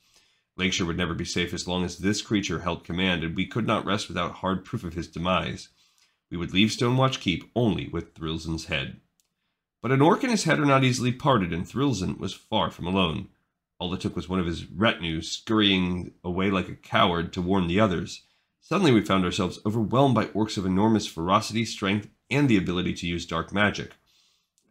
Lakeshire would never be safe as long as this creature held command, and we could not rest without hard proof of his demise. We would leave Stonewatch Keep only with Thrilzen's head. But an orc and his head are not easily parted, and Thrilzen was far from alone. All it took was one of his retinue scurrying away like a coward to warn the others. Suddenly we found ourselves overwhelmed by orcs of enormous ferocity, strength, and the ability to use dark magic.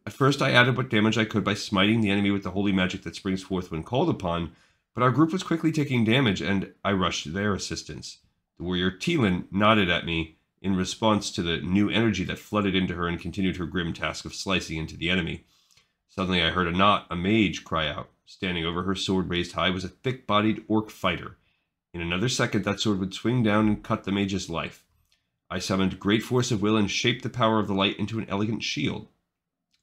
At first I added what damage I could by smiting the enemy with the holy magic that springs forth when called upon, but our group was quickly taking damage, and I rushed to their assistance. The warrior Teelan nodded at me in response to the new energy that flooded into her and continued her grim task of slicing into the enemy. Suddenly I heard a mage, cry out. Standing over her, sword raised high, was a thick-bodied orc fighter. In another second, that sword would swing down and cut the mage's life. I summoned great force of will and shaped the power of the light into an elegant shield.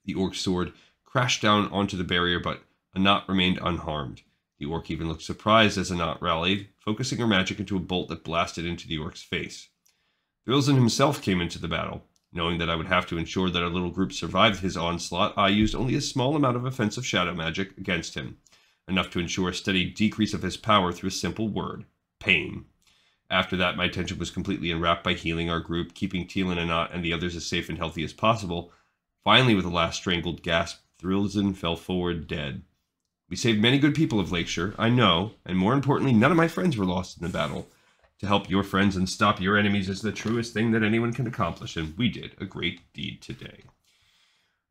The orc's sword crashed down onto the barrier, but Anat remained unharmed. The orc even looked surprised as Anat rallied, focusing her magic into a bolt that blasted into the orc's face. Thrilzen himself came into the battle. Knowing that I would have to ensure that our little group survived his onslaught, I used only a small amount of offensive shadow magic against him, enough to ensure a steady decrease of his power through a simple word: pain. After that, my attention was completely enwrapped by healing our group, keeping Teelan, Anat, and the others as safe and healthy as possible. Finally, with a last strangled gasp, Thrilzen fell forward dead. We saved many good people of Lakeshire, I know, and more importantly, none of my friends were lost in the battle. To help your friends and stop your enemies is the truest thing that anyone can accomplish, and we did a great deed today.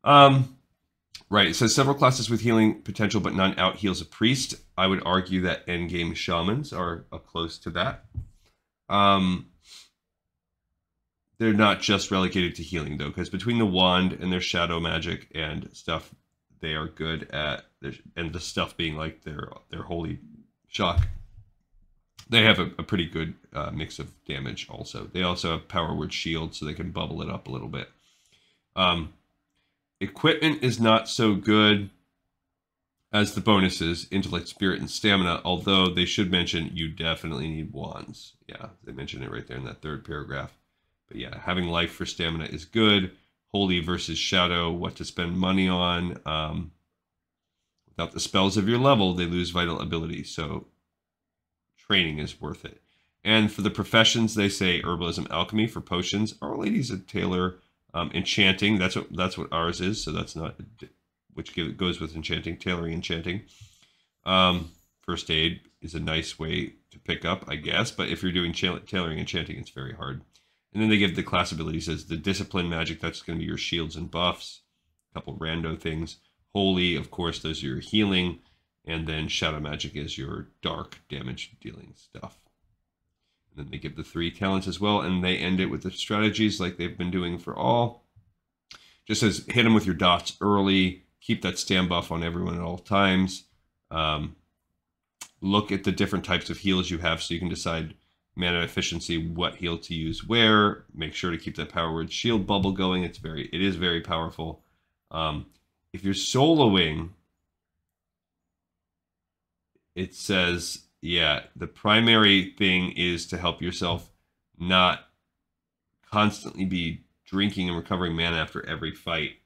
Right, it says several classes with healing potential, but none out heals a priest. I would argue that endgame shamans are up close to that. They're not just relegated to healing, though, because between the wand and their shadow magic and stuff, they are good at, and the stuff being like their holy shock, they have a pretty good mix of damage also. They also have power word shield, so they can bubble it up a little bit. Equipment is not so good as the bonuses, intellect, spirit, and stamina, although they should mention you definitely need wands. Yeah, they mention it right there in that third paragraph. But yeah, having life for stamina is good. Holy versus shadow, what to spend money on. Without the spells of your level, they lose vital ability, so training is worth it. And for the professions, they say herbalism, alchemy. For potions, Our Lady's a tailor. Enchanting, that's what ours is, so that's not, which goes with enchanting, tailoring, enchanting. First aid is a nice way to pick up, I guess, but if you're doing tailoring, enchanting, it's very hard. And then they give the class abilities as the discipline magic, that's going to be your shields and buffs, a couple rando things. Holy, of course, those are your healing, and then shadow magic is your dark damage dealing stuff. And then they give the 3 talents as well, and they end it with the strategies like they've been doing for all. Just says hit them with your dots early, keep that stand buff on everyone at all times. Look at the different types of heals you have so you can decide mana efficiency, what heal to use where. Make sure to keep that power word shield bubble going. It is very powerful. If you're soloing, it says, yeah, the primary thing is to help yourself not constantly be drinking and recovering mana after every fight.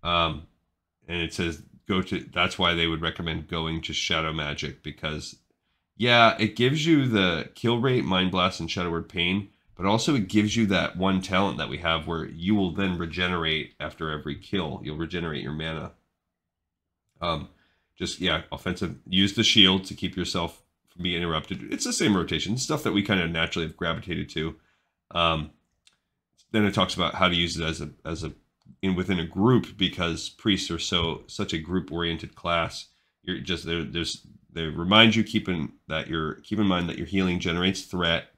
And it says that's why they would recommend going to shadow magic, because yeah, it gives you the kill rate, mind blast, and shadow word pain, but also it gives you that one talent that we have where you will then regenerate after every kill. You'll regenerate your mana. Just, yeah, offensive. Use the shield to keep yourself from being interrupted. It's the same rotation. Stuff that we kind of naturally have gravitated to. Then it talks about how to use it within a group, because priests are such a group-oriented class. You're just they remind you keep in mind that your healing generates threat.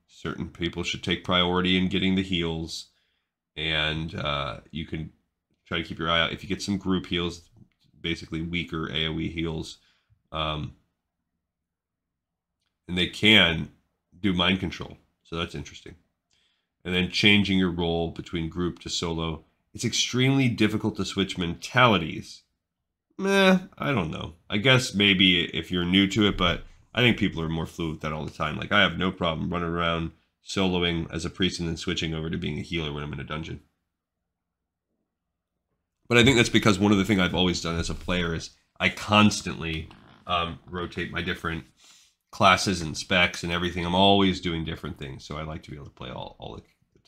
Certain people should take priority in getting the heals, and you can try to keep your eye out if you get some group heals. Basically weaker AoE heals, and they can do mind control, so that's interesting. And then changing your role between group to solo, it's extremely difficult to switch mentalities. I don't know. I guess maybe if you're new to it, but I think people are more fluid with that all the time. Like, I have no problem running around soloing as a priest and then switching over to being a healer when I'm in a dungeon. But I think that's because one of the things I've always done as a player is I constantly rotate my different classes and specs and everything. I'm always doing different things, so I like to be able to play all the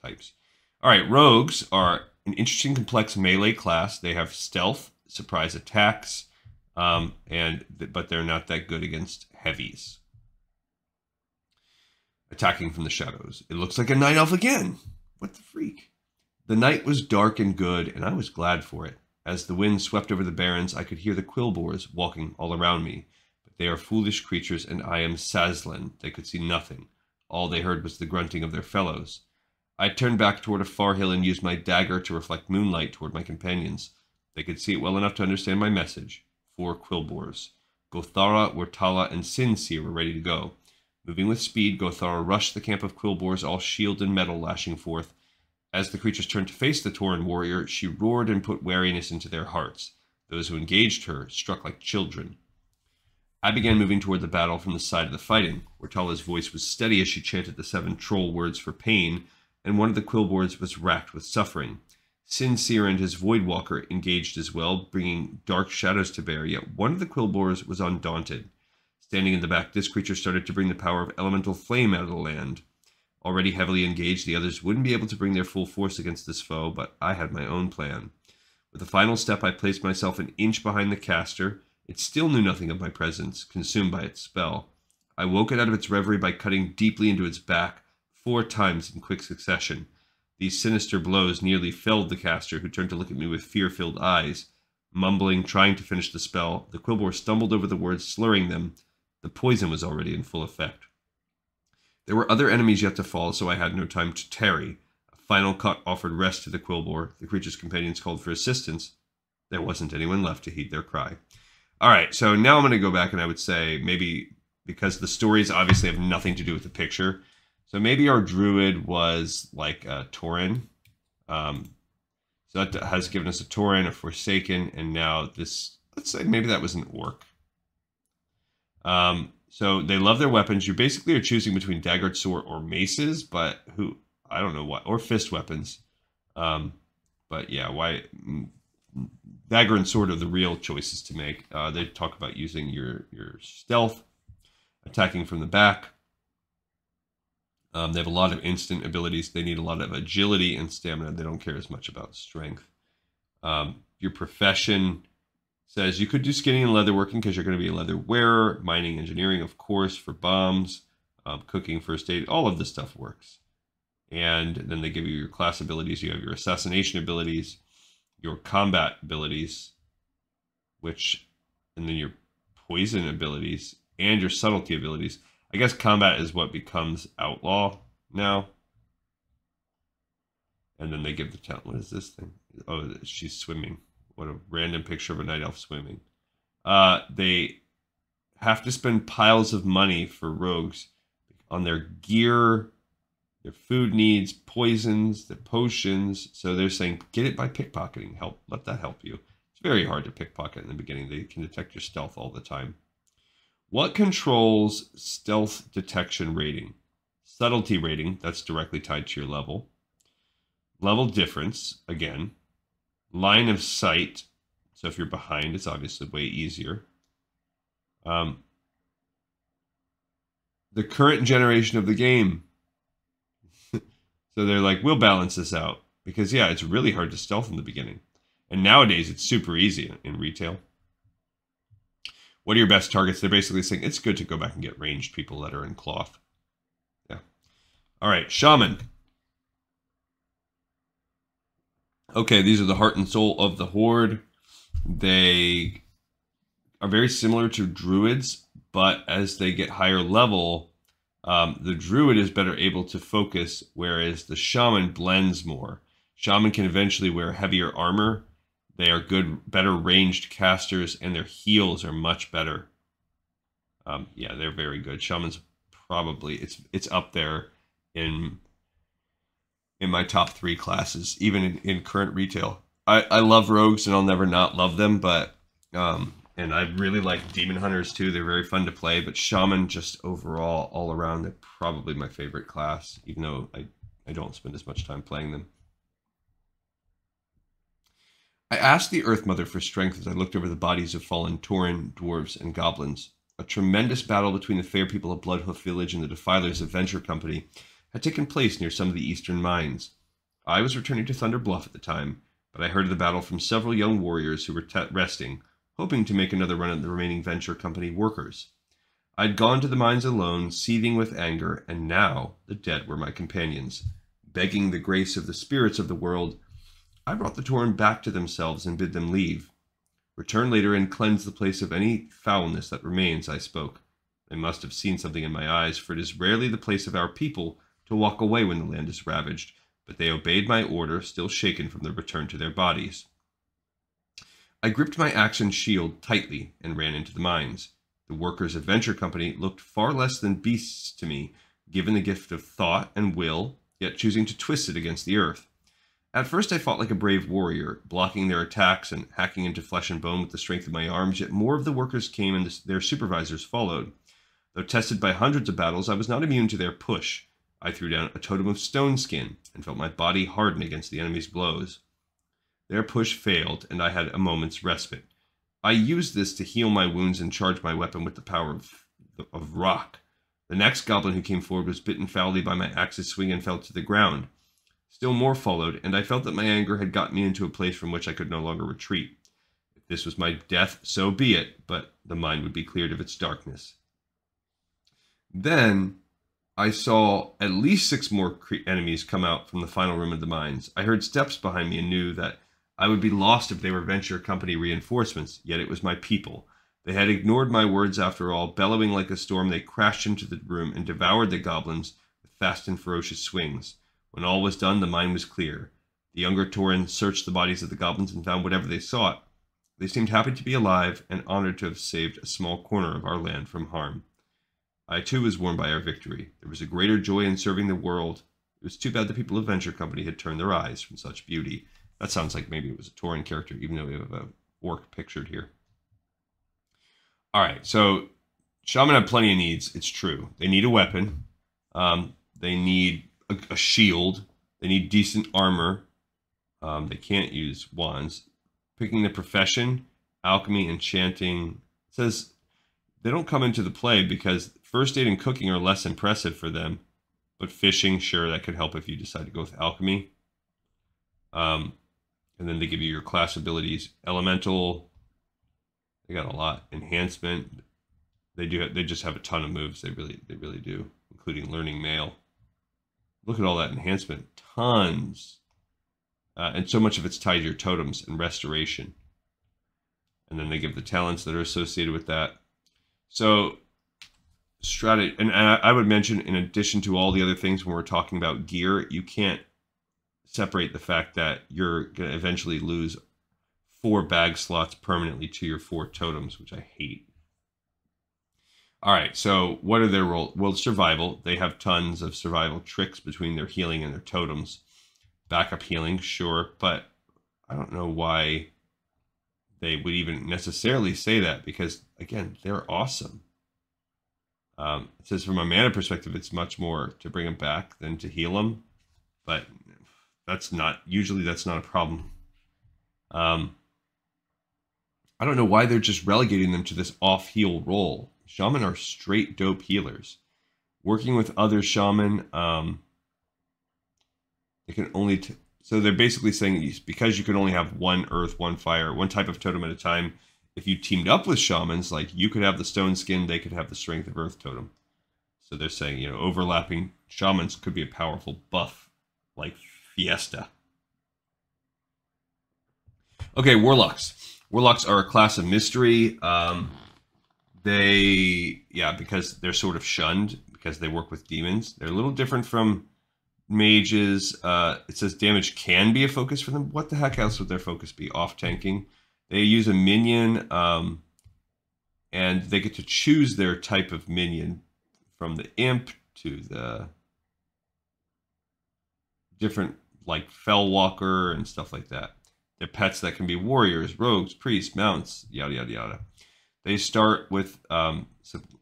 types. All right, rogues are an interesting, complex melee class. They have stealth, surprise attacks, but they're not that good against heavies. Attacking from the shadows. It looks like a night elf again. What the freak? The night was dark and good, and I was glad for it. As the wind swept over the barrens, I could hear the quillboars walking all around me. But they are foolish creatures, and I am Sazlen. They could see nothing. All they heard was the grunting of their fellows. I turned back toward a far hill and used my dagger to reflect moonlight toward my companions. They could see it well enough to understand my message. 4 quillboars. Gothara, Wartala, and Sincere were ready to go. Moving with speed, Gothara rushed the camp of quillboars, all shield and metal lashing forth. As the creatures turned to face the Tauren warrior, she roared and put wariness into their hearts. Those who engaged her struck like children. I began moving toward the battle from the side of the fighting. Wartala's voice was steady as she chanted the 7 troll words for pain, and one of the quillboars was racked with suffering. Sincere and his Voidwalker engaged as well, bringing dark shadows to bear, yet one of the quillboars was undaunted. Standing in the back, this creature started to bring the power of elemental flame out of the land. Already heavily engaged, the others wouldn't be able to bring their full force against this foe, but I had my own plan. With the final step, I placed myself an inch behind the caster. It still knew nothing of my presence, consumed by its spell. I woke it out of its reverie by cutting deeply into its back 4 times in quick succession. These sinister blows nearly felled the caster, who turned to look at me with fear-filled eyes. Mumbling, trying to finish the spell, the quillboar stumbled over the words, slurring them. The poison was already in full effect. There were other enemies yet to fall, so I had no time to tarry. A final cut offered rest to the quillboar. The creature's companions called for assistance. There wasn't anyone left to heed their cry. All right, so now I'm going to go back and I would say maybe because the stories obviously have nothing to do with the picture, so maybe our druid was like a Tauren. So that has given us a Tauren, a Forsaken, and now this, let's say maybe that was an orc. So they love their weapons. You basically are choosing between dagger, sword, or maces, but I don't know what, or fist weapons. But yeah, why dagger and sword are the real choices to make. They talk about using your stealth, attacking from the back. They have a lot of instant abilities. They need a lot of agility and stamina. They don't care as much about strength. Your profession says you could do skinning and leatherworking because you're going to be a leather wearer. Mining, engineering, of course, for bombs. Cooking, first aid. All of this stuff works. And then they give you your class abilities. You have your assassination abilities, your combat abilities, and then your poison abilities, and your subtlety abilities. I guess combat is what becomes outlaw now. And then they give the talent. What is this thing? Oh, she's swimming. What a random picture of a night elf swimming. They have to spend piles of money for rogues on their gear, their food needs, poisons, their potions. So they're saying, get it by pickpocketing. Let that help you. It's very hard to pickpocket in the beginning. They can detect your stealth all the time. What controls stealth detection rating? Subtlety rating, that's directly tied to your level. Level difference, again. Line of sight, so if you're behind, it's obviously way easier. The current generation of the game. So they're like, we'll balance this out. Because, yeah, it's really hard to stealth in the beginning. And nowadays, it's super easy in retail. What are your best targets? They're basically saying it's good to go back and get ranged people that are in cloth. Yeah. All right, Shaman. Okay, these are the heart and soul of the Horde. They are very similar to Druids, but as they get higher level, the Druid is better able to focus, whereas the Shaman blends more. Shaman can eventually wear heavier armor. They are better ranged casters, and their heals are much better. Yeah, they're very good. Shaman's probably, it's up there in my top 3 classes, even in current retail. I love rogues, and I'll never not love them, but and I really like demon hunters too. They're very fun to play, but shaman just overall, all around, they're probably my favorite class, even though I don't spend as much time playing them. I asked the Earth Mother for strength as I looked over the bodies of fallen Tauren, dwarves, and goblins. A tremendous battle between the fair people of Bloodhoof Village and the Defilers of Venture Company had taken place near some of the eastern mines. I was returning to Thunder Bluff at the time, but I heard of the battle from several young warriors who were resting, hoping to make another run at the remaining venture company workers. I'd gone to the mines alone, seething with anger, and now the dead were my companions. Begging the grace of the spirits of the world, I brought the Tauren back to themselves and bid them leave. Return later and cleanse the place of any foulness that remains, I spoke. They must have seen something in my eyes, for it is rarely the place of our people to walk away when the land is ravaged, but they obeyed my order, still shaken from the return to their bodies. I gripped my axe and shield tightly and ran into the mines. The Workers' Adventure Company looked far less than beasts to me, given the gift of thought and will, yet choosing to twist it against the earth. At first I fought like a brave warrior, blocking their attacks and hacking into flesh and bone with the strength of my arms, yet more of the workers came and their supervisors followed. Though tested by hundreds of battles, I was not immune to their push. I threw down a totem of stone skin and felt my body harden against the enemy's blows. Their push failed, and I had a moment's respite. I used this to heal my wounds and charge my weapon with the power of rock. The next goblin who came forward was bitten foully by my axe's swing and fell to the ground. Still more followed, and I felt that my anger had gotten me into a place from which I could no longer retreat. If this was my death, so be it, but the mind would be cleared of its darkness. Then I saw at least 6 more enemies come out from the final room of the mines. I heard steps behind me and knew that I would be lost if they were Venture Company reinforcements, yet it was my people. They had ignored my words after all. Bellowing like a storm, they crashed into the room and devoured the goblins with fast and ferocious swings. When all was done, the mine was clear. The younger Tauren searched the bodies of the goblins and found whatever they sought. They seemed happy to be alive and honored to have saved a small corner of our land from harm. I too was warmed by our victory. There was a greater joy in serving the world. It was too bad the people of Venture Company had turned their eyes from such beauty. That sounds like maybe it was a Tauren character, even though we have a orc pictured here. All right, so Shaman have plenty of needs. It's true. They need a weapon. They need a shield. They need decent armor. They can't use wands. Picking the profession, alchemy, enchanting. It says they don't come into the play because first aid and cooking are less impressive for them. But fishing, sure, that could help if you decide to go with alchemy. And then they give you your class abilities. Elemental, they got a lot. Enhancement, they just have a ton of moves. They really do, including learning mail. Look at all that enhancement, tons. And so much of it's tied to your totems and restoration. And then they give the talents that are associated with that. So strategy, and I would mention, in addition to all the other things when we're talking about gear, you can't separate the fact that you're going to eventually lose 4 bag slots permanently to your 4 totems, which I hate. All right, so what are their roles? Well, survival. They have tons of survival tricks between their healing and their totems. Backup healing, sure, but I don't know why they would even necessarily say that because, again, they're awesome. It says from a mana perspective, it's much more to bring them back than to heal them, but that's not a problem. I don't know why they're just relegating them to this off-heal role. Shaman are straight dope healers. Working with other shaman, they can only... So they're basically saying because you can only have one earth, one fire, one type of totem at a time, if you teamed up with shamans, like you could have the stone skin, they could have the strength of earth totem. So they're saying, overlapping shamans could be a powerful buff, like Fiesta. Okay, warlocks. Warlocks are a class of mystery. Because they're sort of shunned because they work with demons. They're a little different from mages. It says damage can be a focus for them. What the heck else would their focus be? Off tanking. They use a minion, and they get to choose their type of minion from the imp to the different, like Fellwalker and stuff like that. They're pets that can be warriors, rogues, priests, mounts, yada, yada, yada. They start with some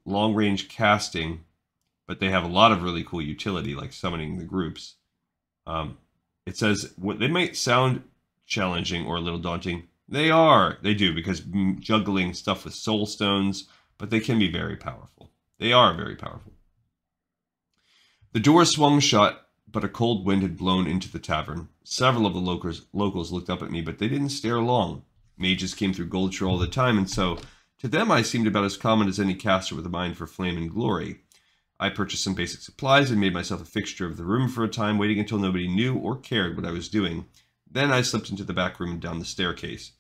long-range casting, but they have a lot of really cool utility, like summoning the groups. It says they might sound challenging or a little daunting. They are. They do, because juggling stuff with soul stones, but they can be very powerful. They are very powerful. The door swung shut, but a cold wind had blown into the tavern. Several of the locals looked up at me, but they didn't stare long. Mages came through Goldshire all the time, and so to them I seemed about as common as any caster with a mind for flame and glory. I purchased some basic supplies and made myself a fixture of the room for a time, waiting until nobody knew or cared what I was doing. Then I slipped into the back room and down the staircase.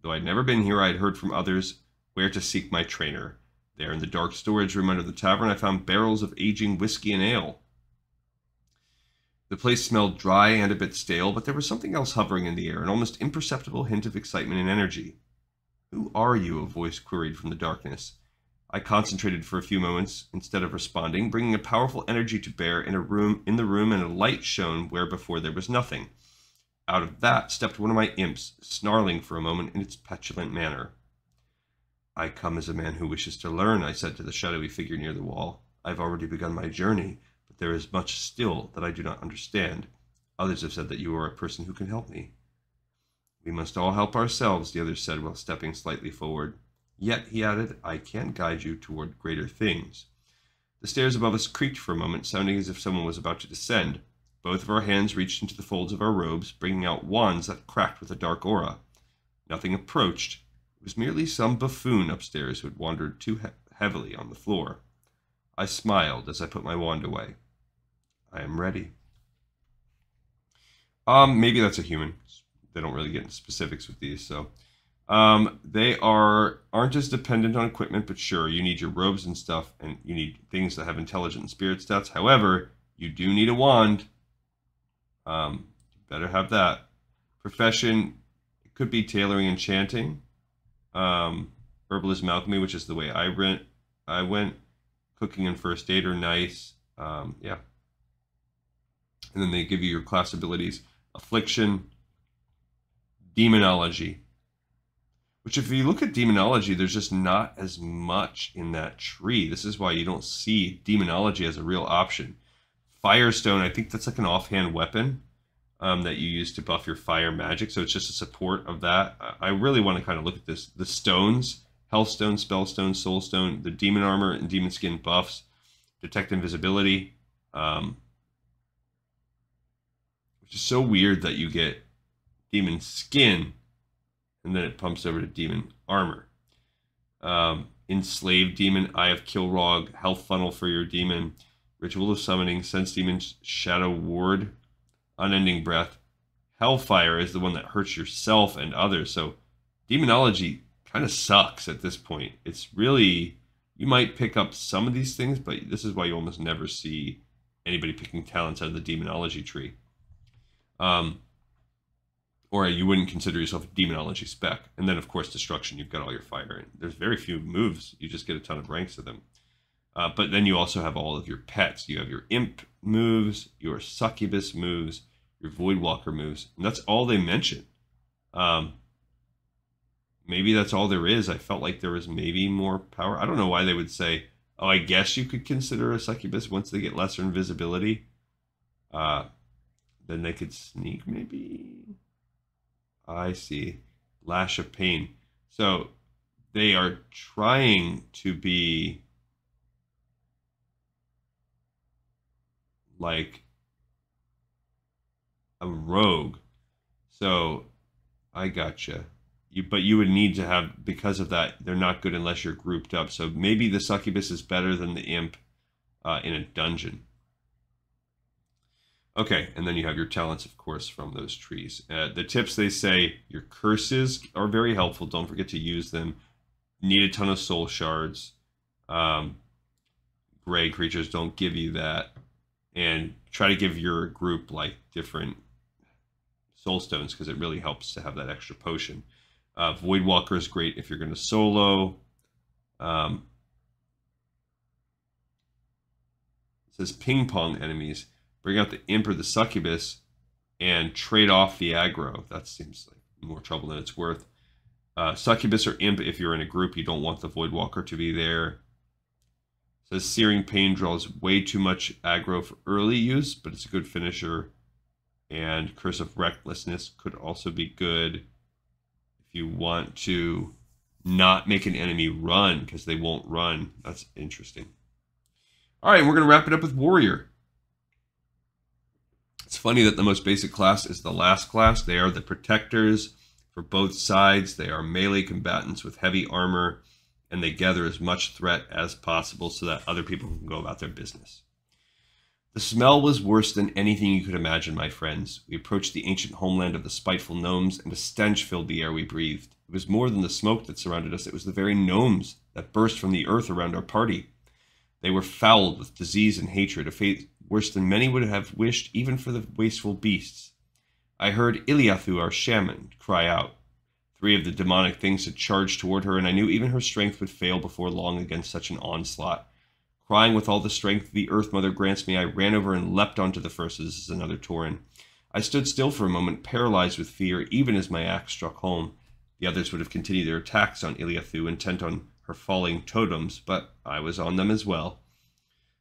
Though I'd never been here, I had heard from others where to seek my trainer. There in the dark storage room under the tavern, I found barrels of aging whiskey and ale. The place smelled dry and a bit stale, but there was something else hovering in the air, an almost imperceptible hint of excitement and energy. "Who are you?" a voice queried from the darkness. I concentrated for a few moments instead of responding, bringing a powerful energy to bear in the room, and a light shone where before there was nothing. Out of that stepped one of my imps, snarling for a moment in its petulant manner. "I come as a man who wishes to learn," I said to the shadowy figure near the wall. "I've already begun my journey, but there is much still that I do not understand. Others have said that you are a person who can help me." "We must all help ourselves," the other said while stepping slightly forward. "Yet," he added, "I can guide you toward greater things." The stairs above us creaked for a moment, sounding as if someone was about to descend. Both of our hands reached into the folds of our robes, bringing out wands that cracked with a dark aura. Nothing approached. It was merely some buffoon upstairs who had wandered too heavily on the floor. I smiled as I put my wand away. "I am ready." Maybe that's a human. They don't really get into specifics with these, so... They aren't as dependent on equipment, but sure, you need your robes and stuff, and you need things that have intelligent and spirit stats. However, you do need a wand. You better have that. Profession, it could be tailoring and chanting. Herbalist alchemy, which is the way I went. Cooking and first aid are nice. Yeah. And then they give you your class abilities. Affliction, demonology. Which, if you look at demonology, there's just not as much in that tree. This is why you don't see demonology as a real option. Firestone, I think that's like an offhand weapon that you use to buff your fire magic. So it's just a support of that. I really want to kind of look at this. The stones, Healthstone, Spellstone, Soulstone, the demon armor and demon skin buffs, detect invisibility. Which is so weird that you get demon skin and then it pumps over to demon armor. Enslaved demon, Eye of Kilrog, health funnel for your demon, ritual of summoning, sense demon, shadow ward, unending breath. Hellfire is the one that hurts yourself and others. So demonology kind of sucks at this point. It's really, you might pick up some of these things, but this is why you almost never see anybody picking talents out of the demonology tree. Or you wouldn't consider yourself a demonology spec. And then, of course, destruction, you've got all your fire. There's very few moves. You just get a ton of ranks of them. But then you also have all of your pets. You have your imp moves, your succubus moves, your voidwalker moves. And that's all they mention. Maybe that's all there is. I felt like there was maybe more power. I don't know why they would say, oh, I guess you could consider a succubus once they get lesser invisibility. Then they could sneak, maybe. I see. Lash of Pain. So they are trying to be like a rogue. So I gotcha. But you would need to have, because of that, they're not good unless you're grouped up. So maybe the succubus is better than the imp in a dungeon. Okay, and then you have your talents, of course, from those trees. The tips, they say, your curses are very helpful. Don't forget to use them. Need a ton of soul shards. Gray creatures don't give you that. And try to give your group like different soul stones because it really helps to have that extra potion. Voidwalker is great if you're going to solo. It says ping pong enemies. Bring out the imp or the succubus and trade off the aggro. That seems like more trouble than it's worth. Succubus or imp, if you're in a group, you don't want the voidwalker to be there. It says Searing Pain draws way too much aggro for early use, but it's a good finisher. And Curse of Recklessness could also be good if you want to not make an enemy run, because they won't run. That's interesting. All right, we're going to wrap it up with Warrior. It's funny that the most basic class is the last class. They are the protectors For both sides, they are melee combatants with heavy armor, and they gather as much threat as possible so that other people can go about their business. The smell was worse than anything you could imagine, my friends. We approached the ancient homeland of the spiteful gnomes, and a stench filled the air we breathed. It was more than the smoke that surrounded us. It was the very gnomes that burst from the earth around our party. They were fouled with disease and hatred, a fate worse than many would have wished even for the wasteful beasts. I heard Iliathu, our shaman, cry out. 3 of the demonic things had charged toward her, and I knew even her strength would fail before long against such an onslaught. Crying with all the strength the Earth Mother grants me, I ran over and leapt onto the first. This is another Tauren. I stood still for a moment, paralyzed with fear, even as my axe struck home. The others would have continued their attacks on Iliathu, intent on her falling totems, but I was on them as well.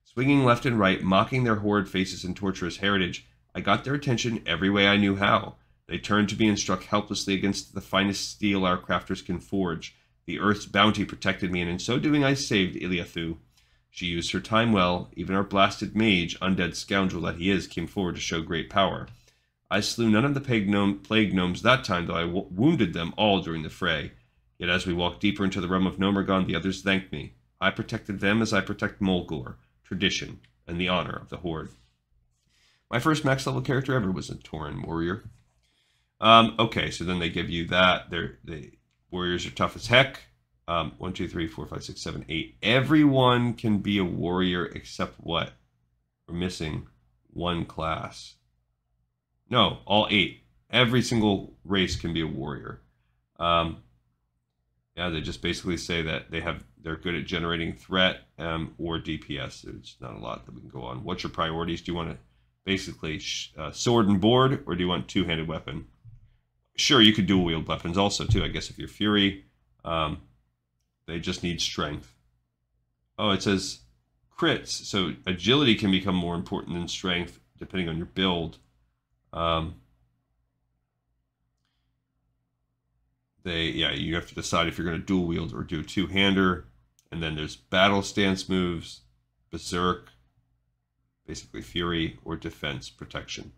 Swinging left and right, mocking their horrid faces and torturous heritage, I got their attention every way I knew how. They turned to me and struck helplessly against the finest steel our crafters can forge. The Earth's bounty protected me, and in so doing I saved Iliathu. She used her time well. Even our blasted mage, undead scoundrel that he is, came forward to show great power. I slew none of the plague gnomes that time, though I wounded them all during the fray. Yet as we walked deeper into the realm of Gnomergon, the others thanked me. I protected them as I protect Mulgore, tradition, and the honor of the Horde. My first max level character ever was a Tauren warrior. Okay, so then they give you that. The warriors are tough as heck. 1, 2, 3, 4, 5, 6, 7, 8. Everyone can be a warrior except what? We're missing one class. No, all 8. Every single race can be a warrior. Yeah, they just basically say that they're good at generating threat or DPS. There's not a lot that we can go on. What's your priorities? Do you want to basically sword and board, or do you want two-handed weapon? Sure, you could dual wield weapons also too. I guess if you're Fury. They just need strength. Oh, it says crits. So agility can become more important than strength depending on your build. You have to decide if you're going to dual wield or do two-hander. And then there's battle stance moves, berserk, basically fury, or defense protection.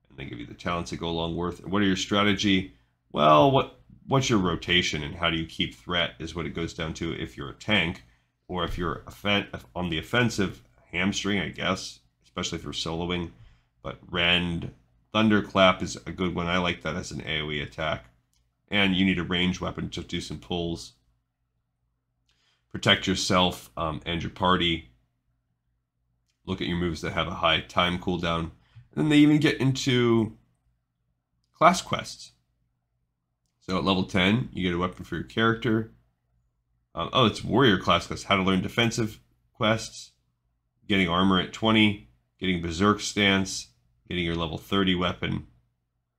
And they give you the talents that go along with it. What are your strategy? Well, what's your rotation and how do you keep threat is what it goes down to if you're a tank, or if you're on the offensive, hamstring, I guess, especially if you're soloing. But rend, thunderclap is a good one. I like that as an AoE attack. And you need a ranged weapon to do some pulls. Protect yourself and your party. Look at your moves that have a high time cooldown. And then they even get into class quests. So at level 10, you get a weapon for your character. It's warrior class quest. How to learn defensive quests. Getting armor at 20. Getting berserk stance. Getting your level 30 weapon.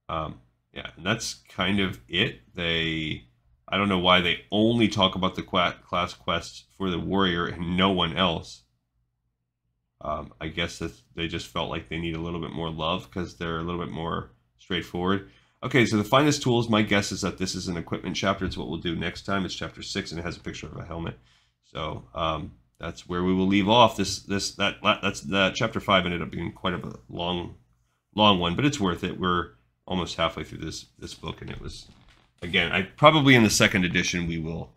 Yeah, and that's kind of it. I don't know why they only talk about the class quests for the warrior and no one else. I guess that they just felt like they need a little bit more love because they're a little bit more straightforward. Okay, so the finest tools, my guess is that this is an equipment chapter. It's what we'll do next time. It's chapter 6, and it has a picture of a helmet. So that's where we will leave off. That chapter 5 ended up being quite a long one, but it's worth it. We're almost halfway through this book, and it was, again, probably in the second edition we will.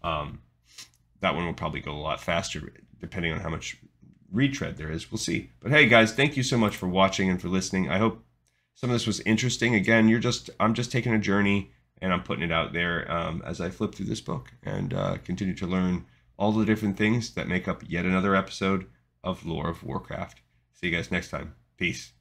That one will probably go a lot faster, depending on how much retread there is. We'll see. But hey, guys, thank you so much for watching and for listening. I hope some of this was interesting. Again, I'm just taking a journey and I'm putting it out there as I flip through this book and continue to learn all the different things that make up yet another episode of Lore of Warcraft. See you guys next time. Peace.